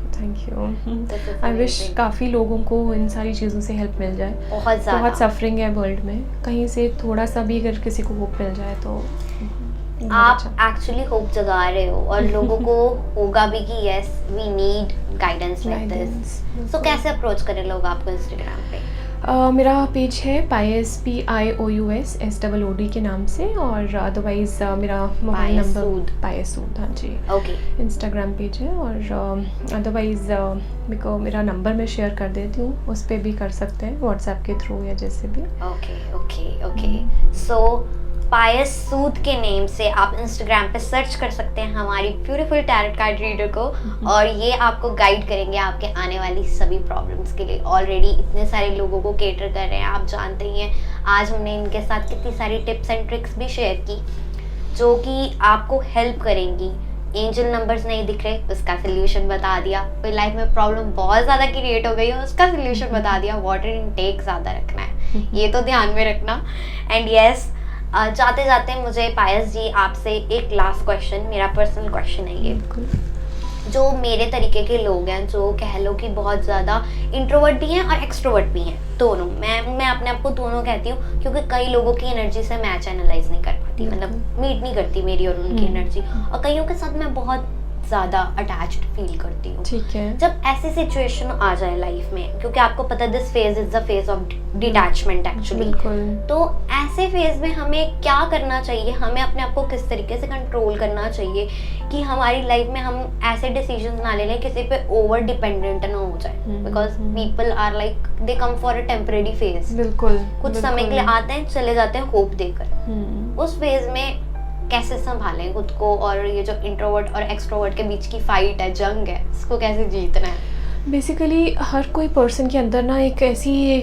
I wish काफ़ी लोगों को इन सारी चीज़ों से हेल्प मिल जाए। बहुत सफरिंग है वर्ल्ड में, कहीं से थोड़ा सा भी अगर किसी को होप मिल जाए तो आप एक्चुअली होप जगा रहे हो, और लोगों को होगा भी कि yes we need guidance like this. So कैसे अप्रोच करें लोग आपको इंस्टाग्राम पे? मेरा पेज है पायस, PIOUS SOOD के नाम से, और अदरवाइज़ मेरा मोबाइल नंबर पायस सूद, हाँ जी, ओके, इंस्टाग्राम पेज है। और अदरवाइज़ मेरा नंबर मैं शेयर कर देती हूँ, उस पर भी कर सकते हैं, व्हाट्सएप के थ्रू या जैसे भी। ओके। सो पायस सूद के नेम से आप इंस्टाग्राम पे सर्च कर सकते हैं हमारी ब्यूटीफुल टैरोट कार्ड रीडर को, और ये आपको गाइड करेंगे आपके आने वाली सभी प्रॉब्लम्स के लिए। ऑलरेडी इतने सारे लोगों को केटर कर रहे हैं, आप जानते ही हैं। आज हमने इनके साथ कितनी सारी टिप्स एंड ट्रिक्स भी शेयर की जो कि आपको हेल्प करेंगी। एंजल नंबर्स नहीं दिख रहे, उसका सोल्यूशन बता दिया। कोई लाइफ में प्रॉब्लम बहुत ज़्यादा क्रिएट हो गई है, उसका सोल्यूशन बता दिया। वाटर इनटेक ज़्यादा रखना है, ये तो ध्यान में रखना। एंड यस, जाते जाते मुझे पायस जी आपसे एक लास्ट क्वेश्चन, मेरा पर्सनल क्वेश्चन है ये। जो मेरे तरीके के लोग हैं, जो कह लो कि बहुत ज़्यादा इंट्रोवर्ट भी हैं और एक्सट्रोवर्ट भी हैं, दोनों, मैं अपने आप को दोनों कहती हूँ, क्योंकि कई लोगों की एनर्जी से मैच एनालाइज नहीं कर पाती, मतलब मीट नहीं करती मेरी और उनकी एनर्जी, और कईयों के साथ मैं बहुत ज़्यादा अटैच्ड फील करती हूँ। ठीक है। जब ऐसी सिचुएशन आ जाए लाइफ में, क्योंकि आपको पता है this phase is the phase of detachment actually, तो ऐसे फेज में हमें क्या करना चाहिए, हमें अपने आप को किस तरीके से कंट्रोल करना चाहिए कि हमारी लाइफ में हम ऐसे डिसीजन ना ले लें किसी पे ओवर डिपेंडेंट ना हो जाए, because people are like they come for a temporary phase, कुछ समय के लिए आते हैं चले जाते हैं होप देकर। उस फेज में कैसे संभालें खुद को, और ये जो इंट्रोवर्ट और एक्सट्रोवर्ट के बीच की फाइट है, जंग है, इसको कैसे जीतना है? बेसिकली हर कोई पर्सन के अंदर ना एक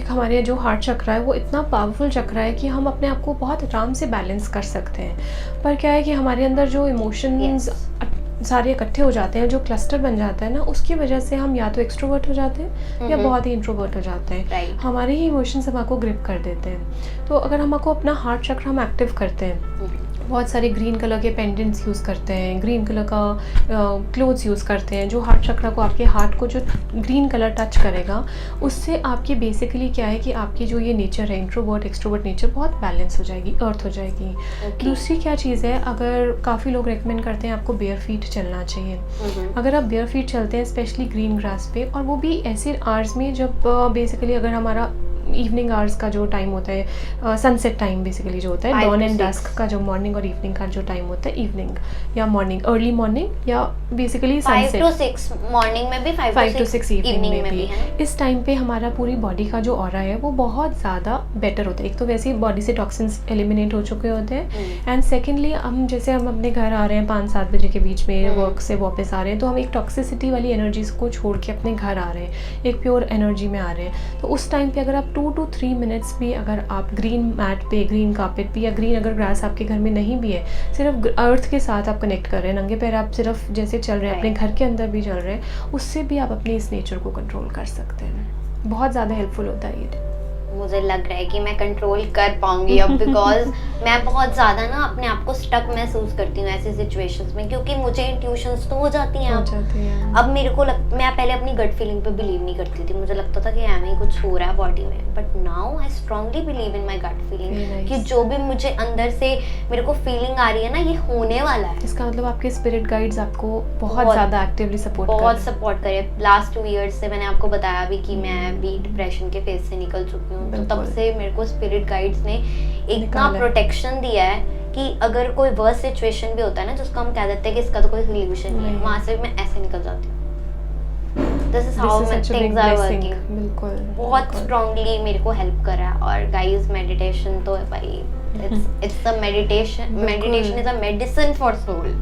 हमारे जो हार्ट चक्र है वो इतना पावरफुल चक्र है कि हम अपने आप को बहुत आराम से बैलेंस कर सकते हैं। पर क्या है कि हमारे अंदर जो इमोशंस सारे इकट्ठे हो जाते हैं, जो क्लस्टर बन जाता है ना, उसकी वजह से हम या तो एक्सट्रोवर्ट हो जाते हैं या बहुत ही इंट्रोवर्ट हो जाते हैं। हमारे ही इमोशंस हमको ग्रिप कर देते हैं। तो अगर हमको अपना हार्ट चक्र हम एक्टिव करते हैं, बहुत सारे ग्रीन कलर के पेंडेंट्स यूज़ करते हैं, ग्रीन कलर का क्लोथ्स यूज़ करते हैं, जो हार्ट चक्र को, आपके हार्ट को जो ग्रीन कलर टच करेगा, उससे आपकी बेसिकली क्या है कि आपकी जो ये नेचर है, इंट्रोवर्ट एक्सट्रोवर्ट नेचर, बहुत बैलेंस हो जाएगी, अर्थ हो जाएगी। दूसरी क्या चीज़ है, अगर काफ़ी लोग रेकमेंड करते हैं आपको बेयर फीट चलना चाहिए। अगर आप बेयर फीट चलते हैं स्पेशली ग्रीन ग्रास पे, और वो भी ऐसे आवर्स में जब बेसिकली अगर हमारा इवनिंग आवर्स का जो टाइम होता है, सनसेट टाइम बेसिकली जो होता है, डॉन एंड डस्क का जो मॉर्निंग और इवनिंग का जो टाइम होता है, इवनिंग या मॉर्निंग, अर्ली मॉर्निंग या बेसिकली 5 to 6 मॉर्निंग में भी, 5 to 6 इवनिंग में भी है। इस टाइम पे हमारा पूरी बॉडी का जो ऑरा है वो बहुत ज़्यादा बेटर होता है। एक तो वैसे ही बॉडी से टॉक्सिन्स एलिमिनेट हो चुके होते हैं, एंड सेकेंडली हम जैसे हम अपने घर आ रहे हैं 5-7 बजे के बीच में, वर्क से वापस आ रहे हैं, तो हम एक टॉक्सिसिटी वाली एनर्जीज को छोड़ के अपने घर आ रहे हैं, एक प्योर एनर्जी में आ रहे हैं। तो उस टाइम पे अगर आप 2 to 3 मिनट्स भी अगर आप ग्रीन मैट पे, ग्रीन कार्पेट पे, या ग्रीन अगर ग्रास आपके घर में नहीं भी है, सिर्फ अर्थ के साथ आप कनेक्ट कर रहे हैं, नंगे पैर आप सिर्फ जैसे चल रहे हैं, अपने घर के अंदर भी चल रहे हैं, उससे भी आप अपने इस नेचर को कंट्रोल कर सकते हैं। बहुत ज़्यादा हेल्पफुल होता है ये। मुझे लग रहा है कि मैं कंट्रोल कर पाऊंगी अब, बिकॉज मैं बहुत ज़्यादा ना अपने आप को स्टक महसूस करती हूँ ऐसी सिचुएशंस में, क्योंकि मुझे इंट्यूशंस तो हो जाती हैं अब मेरे को मैं पहले अपनी गट फीलिंग पे बिलीव नहीं करती थी, मुझे लगता था कि ऐਵੇਂ ही कुछ हो रहा है बॉडी में, but now I strongly believe in my gut feeling कि जो भी मुझे अंदर से मेरे को फीलिंग आ रही है ना, ये होने वाला है। इसका मतलब आपके स्पिरिट गाइड्स आपको बहुत ज़्यादा एक्टिवली सपोर्ट करे। लास्ट 2 years से मैंने आपको बताया भी कि मैं भी डिप्रेशन के फेज से निकल चुकी हूँ, तो तब से मेरे को स्पिरिट गाइड्स ने इतना प्रोटेक्शन दिया है कि अगर कोई वर्स्ट सिचुएशन भी होता है ना, जिसको हम कह देते हैं कि इसका तो कोई सोल्यूशन नहीं है, वहाँ से मैं ऐसे निकल जाती हूँ। This is how things are working. बिल्कुल, बहुत स्ट्रांगली मेरे को हेल्प करा। और गाइस, मेडिटेशन तो भाई it's a meditation is a medicine for soul,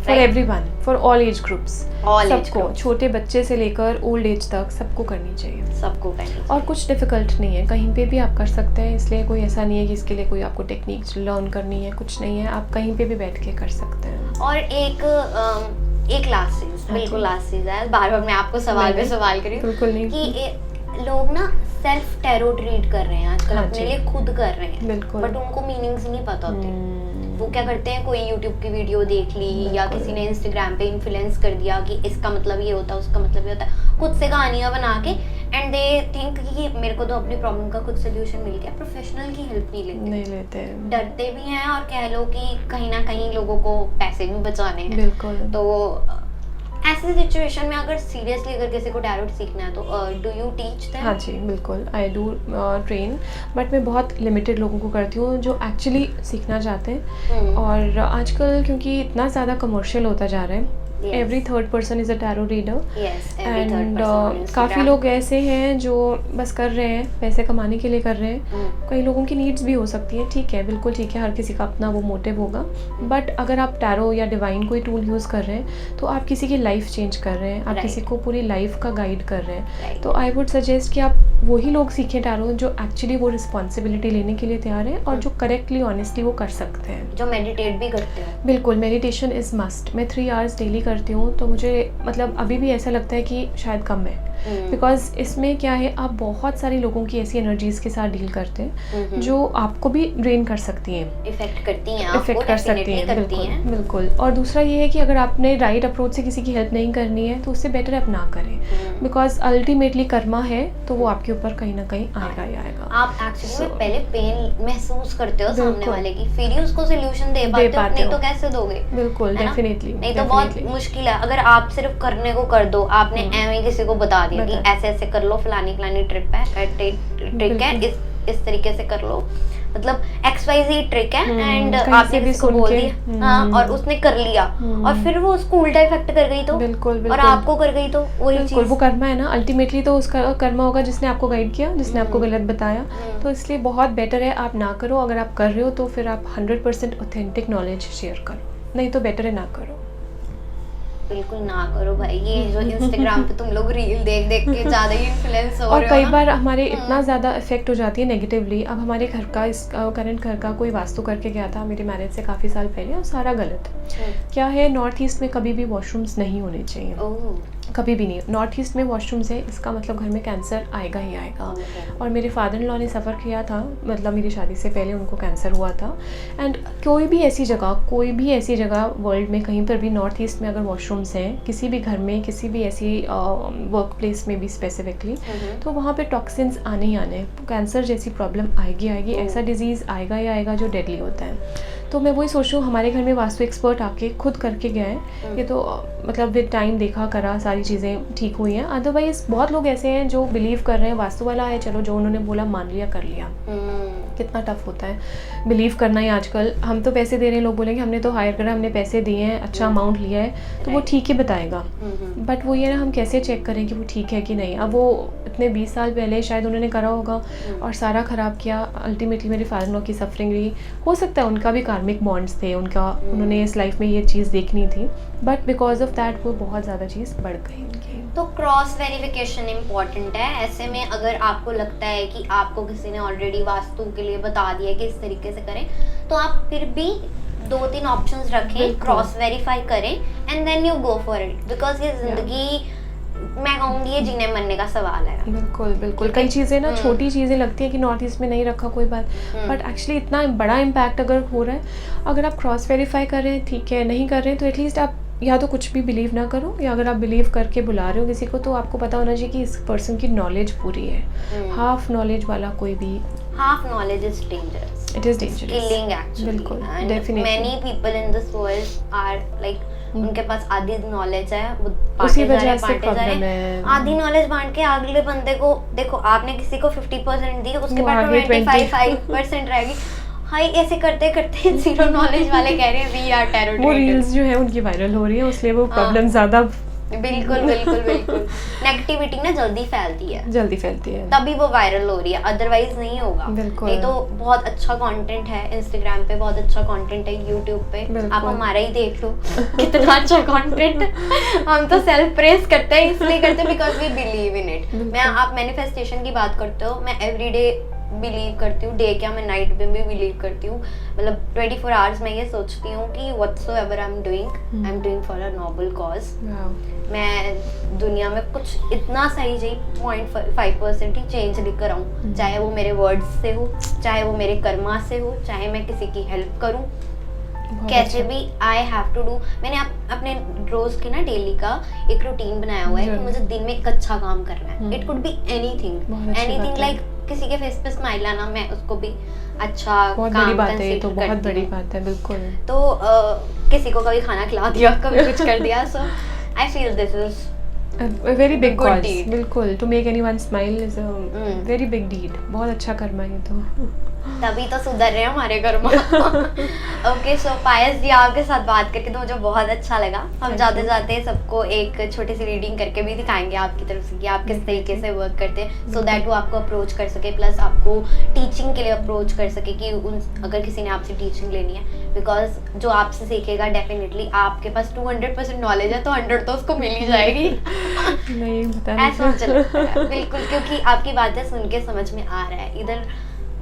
for everyone, for all age groups, सबको, छोटे बच्चे से लेकर ओल्ड एज तक सबको करनी चाहिए, सबको करनी चाहिए। और कुछ डिफिकल्ट नहीं है, कहीं पे भी आप कर सकते हैं, इसलिए कोई ऐसा नहीं है कि इसके लिए कोई आपको टेक्निक लर्न करनी है, कुछ नहीं है, आप कहीं पे भी बैठ के कर सकते हैं। और एक लास्ट चीज, बिल्कुल लास्ट चीज है, बार बार मैं आपको सवाल पे सवाल करी, बिल्कुल नहीं, कि लोग ना सेल्फ टैरोट रीड कर रहे हैं आजकल, अपने लिए खुद कर रहे हैं, बिल्कुल, बट उनको मीनिंग्स नहीं पता होते। वो क्या करते हैं, कोई YouTube की वीडियो देख ली, या किसी ने Instagram पे इन्फ्लुएंस कर दिया कि इसका मतलब ये होता है, उसका मतलब ये होता है, खुद से कहानियाँ बना के, एंड दे थिंक कि मेरे को तो अपनी प्रॉब्लम का खुद सोल्यूशन मिल गया। प्रोफेशनल की हेल्प नहीं लेते, डरते भी हैं, और कह लो कि कहीं ना कहीं लोगों को पैसे भी बचाने हैं। बिल्कुल। तो ऐसी सिचुएशन में अगर सीरियसली अगर किसी को टैरोट सीखना है तो डू यू टीच देम? हाँ जी, बिल्कुल, आई डू ट्रेन, बट मैं बहुत लिमिटेड लोगों को करती हूँ जो एक्चुअली सीखना चाहते हैं। और आजकल क्योंकि इतना ज़्यादा कमर्शियल होता जा रहा है, every third person is a tarot reader, and काफ़ी लोग ऐसे हैं जो बस कर रहे हैं, पैसे कमाने के लिए कर रहे हैं। कई लोगों की नीड्स भी हो सकती है, ठीक है, बिल्कुल ठीक है, हर किसी का अपना वो मोटिव होगा, बट अगर आप टैरो या डिवाइन कोई टूल यूज़ कर रहे हैं तो आप किसी की लाइफ चेंज कर रहे हैं, आप किसी को पूरी लाइफ का गाइड कर रहे हैं। तो आई वुड सजेस्ट कि आप वही लोग सीखें टैरो जो एक्चुअली वो रिस्पॉन्सिबिलिटी लेने के लिए तैयार हैं, और जो करेक्टली ऑनेस्टली वो कर सकते हैं, जो मेडिटेट भी करते हैं। बिल्कुल, मेडिटेशन इज़ मस्ट। मैं 3 hours डेली करती हूँ, तो मुझे मतलब अभी भी ऐसा लगता है कि शायद कम है, बिकॉज इसमें क्या है, आप बहुत सारे लोगों की ऐसी एनर्जीज के साथ डील करते हैं जो आपको भी ड्रेन कर सकती हैं, इफेक्ट कर सकती हैं, बिल्कुल। और दूसरा ये है कि अगर आपने राइट अप्रोच से किसी की हेल्प नहीं करनी है तो उससे बेटर आप ना करें, बिकॉज अल्टीमेटली कर्मा है, तो वो आपके ऊपर कहीं ना कहीं आएगा ही आएगा। आप एक्चुअली पहले पेन महसूस करते हो सामने वाले की, फिर ही उसको सोल्यूशन दे पाते हो, नहीं तो कैसे दोगे? बिल्कुल, डेफिनेटली, नहीं तो बहुत मुश्किल है। अगर आप सिर्फ करने को कर दो, आपने एवं किसी को बता दिया कि ऐसे ऐसे कर लो, फलानी ट्रिक है, इस तरीके से कर लो, मतलब XYZ ट्रिक है, एंड आपने किसी को बोल दिया, हाँ, और उसने कर लिया, और फिर वो उसको उल्टा इफेक्ट कर गई तो, बिल्कुल, और आपको कर गई तो वही चीज, वो कर्मा है ना, अल्टीमेटली तो उसका कर्मा होगा जिसने आपको गाइड किया, जिसने आपको गलत बताया। तो इसलिए बहुत बेटर है आप ना करो, अगर आप कर रहे हो तो फिर आप 100% ऑथेंटिक नॉलेज शेयर करो, नहीं तो बेटर है ना करो। बिल्कुल ना करो भाई, ये जो इंस्टाग्राम पे तुम लोग रील देख देख के ज्यादा ही इन्फ्लुएंस हो रहे हो, और कई बार हमारे इतना ज़्यादा इफेक्ट हो जाती है नेगेटिवली। अब हमारे घर का, इस करंट घर का कोई वास्तु करके गया था मेरे मैरिज से काफ़ी साल पहले, और सारा गलत। क्या है, नॉर्थ ईस्ट में कभी भी वॉशरूम्स नहीं होने चाहिए, कभी भी नहीं। नॉर्थ ईस्ट में वॉशरूम्स है, इसका मतलब घर में कैंसर आएगा ही आएगा। और मेरे फादर इन लॉ ने सफ़र किया था, मतलब मेरी शादी से पहले उनको कैंसर हुआ था। एंड कोई भी ऐसी जगह वर्ल्ड में कहीं पर भी नॉर्थ ईस्ट में अगर वॉशरूम्स हैं, किसी भी घर में, किसी भी ऐसी वर्क प्लेस में भी स्पेसिफिकली, तो वहाँ पे टॉक्सिन्स आने ही आने, कैंसर जैसी प्रॉब्लम आएगी, ऐसा डिजीज़ आएगा ही आएगा जो डेडली होता है। तो मैं वही सोच रही हूँ, हमारे घर में वास्तु एक्सपर्ट आके खुद करके गया है ये, तो मतलब विद टाइम देखा करा सारी चीज़ें ठीक हुई हैं। अदरवाइज़ बहुत लोग ऐसे हैं जो बिलीव कर रहे हैं, वास्तु वाला है चलो जो उन्होंने बोला मान लिया कर लिया। कितना टफ होता है बिलीव करना ही आजकल। हम तो पैसे दे रहे हैं, लोग बोलेंगे हमने तो हायर करा, हमने पैसे दिए हैं, अच्छा अमाउंट लिया है तो वो ठीक ही बताएगा। बट वो ये ना, हम कैसे चेक करें कि वो ठीक है कि नहीं। अब वो इतने 20 साल पहले शायद उन्होंने करा होगा और सारा ख़राब किया। अल्टीमेटली मेरे फादर इन लॉ की सफरिंग रही, हो सकता है उनका भी कार्मिक बॉन्ड्स थे, उन्होंने इस लाइफ में ये चीज़ देखनी थी, बट बिकॉज ऑफ दैट वो बहुत ज़्यादा चीज़ बढ़ गई उनकी। तो क्रॉस वेरिफिकेशन इम्पॉर्टेंट है। ऐसे में अगर आपको लगता है कि आपको किसी ने ऑलरेडी वास्तु के लिए बता दिया कि इस तरीके से करें, तो आप फिर भी 2-3 ऑप्शंस रखें, क्रॉस वेरीफाई करें and then you go for it. Because ये जिंदगी, मैं कहूँगी ये जीने मरने का सवाल है। बिल्कुल कई चीज़ें ना छोटी चीज़ें लगती हैं कि नॉर्थ ईस्ट में नहीं रखा कोई बात, बट एक्चुअली इतना बड़ा इम्पैक्ट अगर हो रहा है, अगर आप क्रॉस वेरीफाई कर रहे हैं ठीक है, नहीं कर रहे हैं तो एटलीस्ट आप या तो कुछ भी बिलीव ना करो, या अगर आप बिलीव करके बुला रहे हो किसी को तो आपको पता होना चाहिए कि इस पर्सन की नॉलेज पूरी है। हाफ नॉलेज वाला कोई भी, half knowledge is dangerous, it is dangerous, killing actually. बिल्कुल, and many people in this world are like उनके पास आधी नॉलेज है, वो उसी वजह से प्रॉब्लम है। आधी नॉलेज बांट के अगले बंदे को, देखो आपने किसी को 50% दी, उसके बाद 25% रहेगी। हाई ऐसे करते करते जीरो नॉलेज वाले कह रहे हैं वी आर टेरर। वो रील्स जो है उनकी वायरल हो रही है, इसलिए वो प्रॉब्लम ज्यादा बिल्कुल नेगेटिविटी ना जल्दी फैलती है, तभी वो वायरल हो रही है, अदरवाइज नहीं होगा। नहीं तो बहुत अच्छा कंटेंट है इंस्टाग्राम पे, बहुत अच्छा कंटेंट है यूट्यूब पे, आप हमारा ही देख लो कितना अच्छा कंटेंट। हम तो सेल्फ प्रेज करते हैं, इसलिए करते हैं because we believe in it. आप मैनिफेस्टेशन की बात करते हो, मैं एवरीडे बिलीव करती हूँ, डे क्या मैं नाइट में भी बिलीव करती हूँ। मतलब 24 आवर्स मैं ये सोचती हूँ कि whatsoever I am doing for a noble cause. मैं दुनिया में कुछ इतना सही 0.5% ही चेंज लेकर आऊँ, चाहे वो मेरे वर्ड्स से हो, चाहे वो मेरे कर्मा से हो, चाहे मैं किसी की हेल्प करूँ, कैसे भी आई हैव टू डू। मैंने अपने रोज के ना डेली का एक रूटीन बनाया हुआ है कि मुझे दिन में एक अच्छा काम करना है। It could be anything like किसी के फेस पे स्माइल आना, मैं उसको भी अच्छा बहुत काम बड़ी बात है, ये तो consider बहुत करती बड़ी हूँ। बात है, बिल्कुल। तो किसी को कभी खाना खिला दिया, कभी कुछ कर दिया, so I feel this is a very big good cause, deed. बिल्कुल। to make anyone smile is a very big deed, बहुत अच्छा कर्म है ये तो। तभी तो सुधर रहे हैं हमारे घर में। ओके, सो पायस जी आपके साथ बात करके तो मुझे बहुत अच्छा लगा। हम जाते जाते सबको एक छोटी सी रीडिंग करके भी दिखाएंगे आपकी तरफ से कि आप किस तरीके से वर्क करते हैं, सो दैट वो आपको अप्रोच कर सके, प्लस आपको टीचिंग के लिए अप्रोच कर सके कि अगर किसी ने आपसे टीचिंग लेनी है। बिकॉज जो आपसे सीखेगा डेफिनेटली, आपके पास 200% नॉलेज है तो 100 तो उसको मिल ही जाएगी। नहीं पता ऐसा चलता है बिल्कुल, क्योंकि आपकी बातें सुन के समझ में आ रहा है। इधर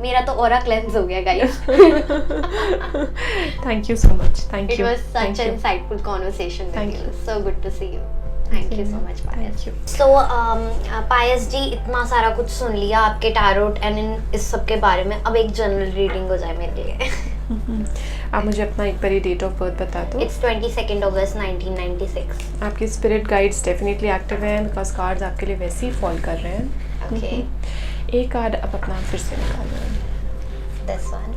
मेरा तो ऑरा क्लेंस हो गया guys. Thank you so much, thank you. It was such an insightful conversation with you, so good to see you. Thank you so much Pious. So Pious ji, इतना सारा कुछ सुन लिया आपके टैरोट एंड इस सब के बारे में, अब एक जनरल रीडिंग हो जाए मेरे लिए। आप मुझे अपना एक बारी डेट ऑफ बर्थ बता दो। इट्स 22 अगस्त 1996। आपके स्पिरिट गाइड्स डेफिनेटली एक्टिव हैं, बिकॉज कार्ड्स आपके लिए वैसे ही फॉल कर रहे हैं। ओके, एक कार्ड अब अपना फिर से निकालो। This one.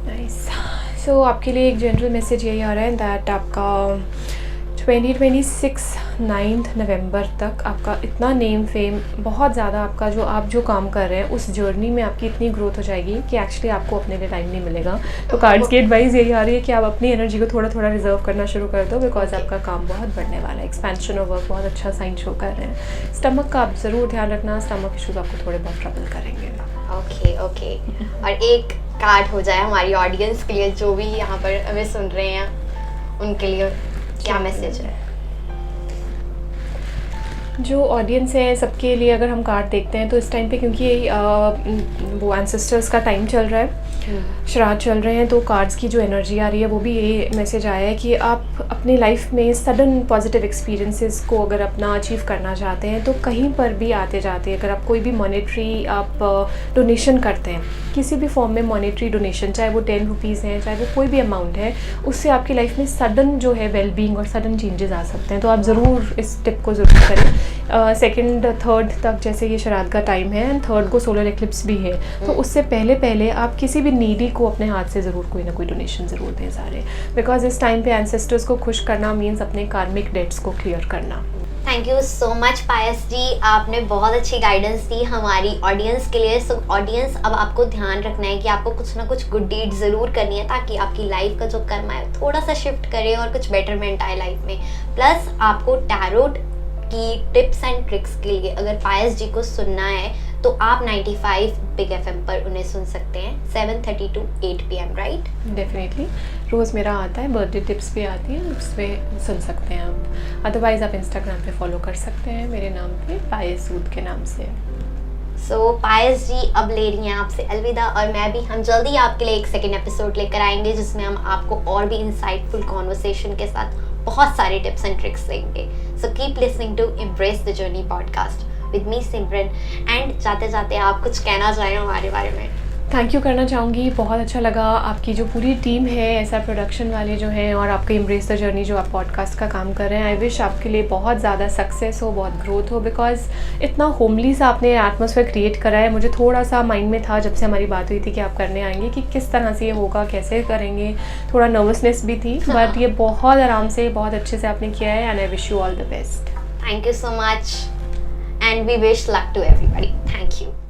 नाइस। सो आपके लिए एक जनरल मैसेज यही आ रहा है दैट आपका 2026 9 नवंबर तक आपका इतना नेम फेम बहुत ज़्यादा, आपका जो आप जो काम कर रहे हैं उस जर्नी में आपकी इतनी ग्रोथ हो जाएगी कि एक्चुअली आपको अपने लिए टाइम नहीं मिलेगा। तो कार्ड्स की एडवाइस यही आ रही है कि आप अपनी एनर्जी को थोड़ा थोड़ा रिजर्व करना शुरू कर दो, बिकॉज आपका काम बहुत बढ़ने वाला है। एक्सपेंशन ऑफ वर्क बहुत अच्छा साइन शो कर रहे हैं। स्टमक का आप ज़रूर ध्यान रखना, स्टमक इशूज़ आपको थोड़े बहुत ट्रबल करेंगे। ओके और एक कार्ड हो जाए हमारी ऑडियंस के लिए, जो भी यहाँ पर हमें सुन रहे हैं उनके लिए क्या मैसेज है? जो ऑडियंस है सबके लिए अगर हम कार्ड देखते हैं तो इस टाइम पे क्योंकि वो एंसेस्टर्स का टाइम चल रहा है, श्राद्ध चल रहे हैं, तो कार्ड्स की जो एनर्जी आ रही है वो भी ये मैसेज आया है कि आप अपनी लाइफ में सडन पॉजिटिव एक्सपीरियंसेस को अगर अपना अचीव करना चाहते हैं तो कहीं पर भी आते जाते अगर आप कोई भी मॉनेटरी आप डोनेशन करते हैं, किसी भी फॉर्म में मॉनेटरी डोनेशन, चाहे वो 10 रुपीज़ हैं, चाहे वो कोई भी अमाउंट है, उससे आपकी लाइफ में सडन जो है वेलबींग और सडन चेंजेस आ सकते हैं। तो आप ज़रूर इस टिप को ज़रूर करें। सेकंड थर्ड तक जैसे ये श्राद्ध का टाइम है एंड थर्ड को सोलर एक्लिप्स भी है, तो उससे पहले आप किसी भी नीडी को अपने हाथ से ज़रूर कोई ना कोई डोनेशन ज़रूर दें सारे, बिकॉज इस टाइम पे एंसेस्टर्स को खुश करना मीन्स अपने कार्मिक डेट्स को क्लियर करना। थैंक यू सो मच पायस जी, आपने बहुत अच्छी गाइडेंस दी हमारी ऑडियंस के लिए। सो ऑडियंस, अब आपको ध्यान रखना है कि आपको कुछ ना कुछ गुड डीड ज़रूर करनी है ताकि आपकी लाइफ का जो कर्म है थोड़ा सा शिफ्ट करे और कुछ बेटरमेंट आए लाइफ में। प्लस आपको टैरोट की टिप्स एंड ट्रिक्स के लिए अगर पायस जी को सुनना है तो आप 95 बिग FM पर उन्हें सुन सकते हैं 7:30 to 8 PM, राइट? डेफिनेटली रोज़ मेरा आता है, बर्थडे टिप्स भी आती हैं, उस पर सुन सकते हैं आप। अदरवाइज़ आप इंस्टाग्राम पे फॉलो कर सकते हैं मेरे नाम पे, पायस सूद के नाम से। सो पायस जी अब ले रही हैं आपसे अलविदा, और मैं भी, हम जल्दी आपके लिए एक सेकेंड एपिसोड लेकर आएंगे जिसमें हम आपको और भी इंसाइटफुल कॉन्वर्सेशन के साथ बहुत सारे टिप्स एंड ट्रिक्स देंगे। So keep listening to embrace the journey podcast with me Simran. And जाते जाते आप कुछ कहना चाहें हमारे बारे में? थैंक यू करना चाहूँगी, बहुत अच्छा लगा। आपकी जो पूरी टीम है ऐसा प्रोडक्शन वाले जो हैं और आपका एम्ब्रेस द जर्नी जो आप पॉडकास्ट का काम कर रहे हैं, आई विश आपके लिए बहुत ज़्यादा सक्सेस हो, बहुत ग्रोथ हो, बिकॉज इतना होमली सा आपने एटमॉस्फेयर क्रिएट करा है। मुझे थोड़ा सा माइंड में था जब से हमारी बात हुई थी कि आप करने आएंगे कि किस तरह से ये होगा, कैसे करेंगे, थोड़ा नर्वसनेस भी थी, बट ये बहुत आराम से बहुत अच्छे से आपने किया है and I wish you all the best. Thank you so much and we wish luck to everybody. Thank you.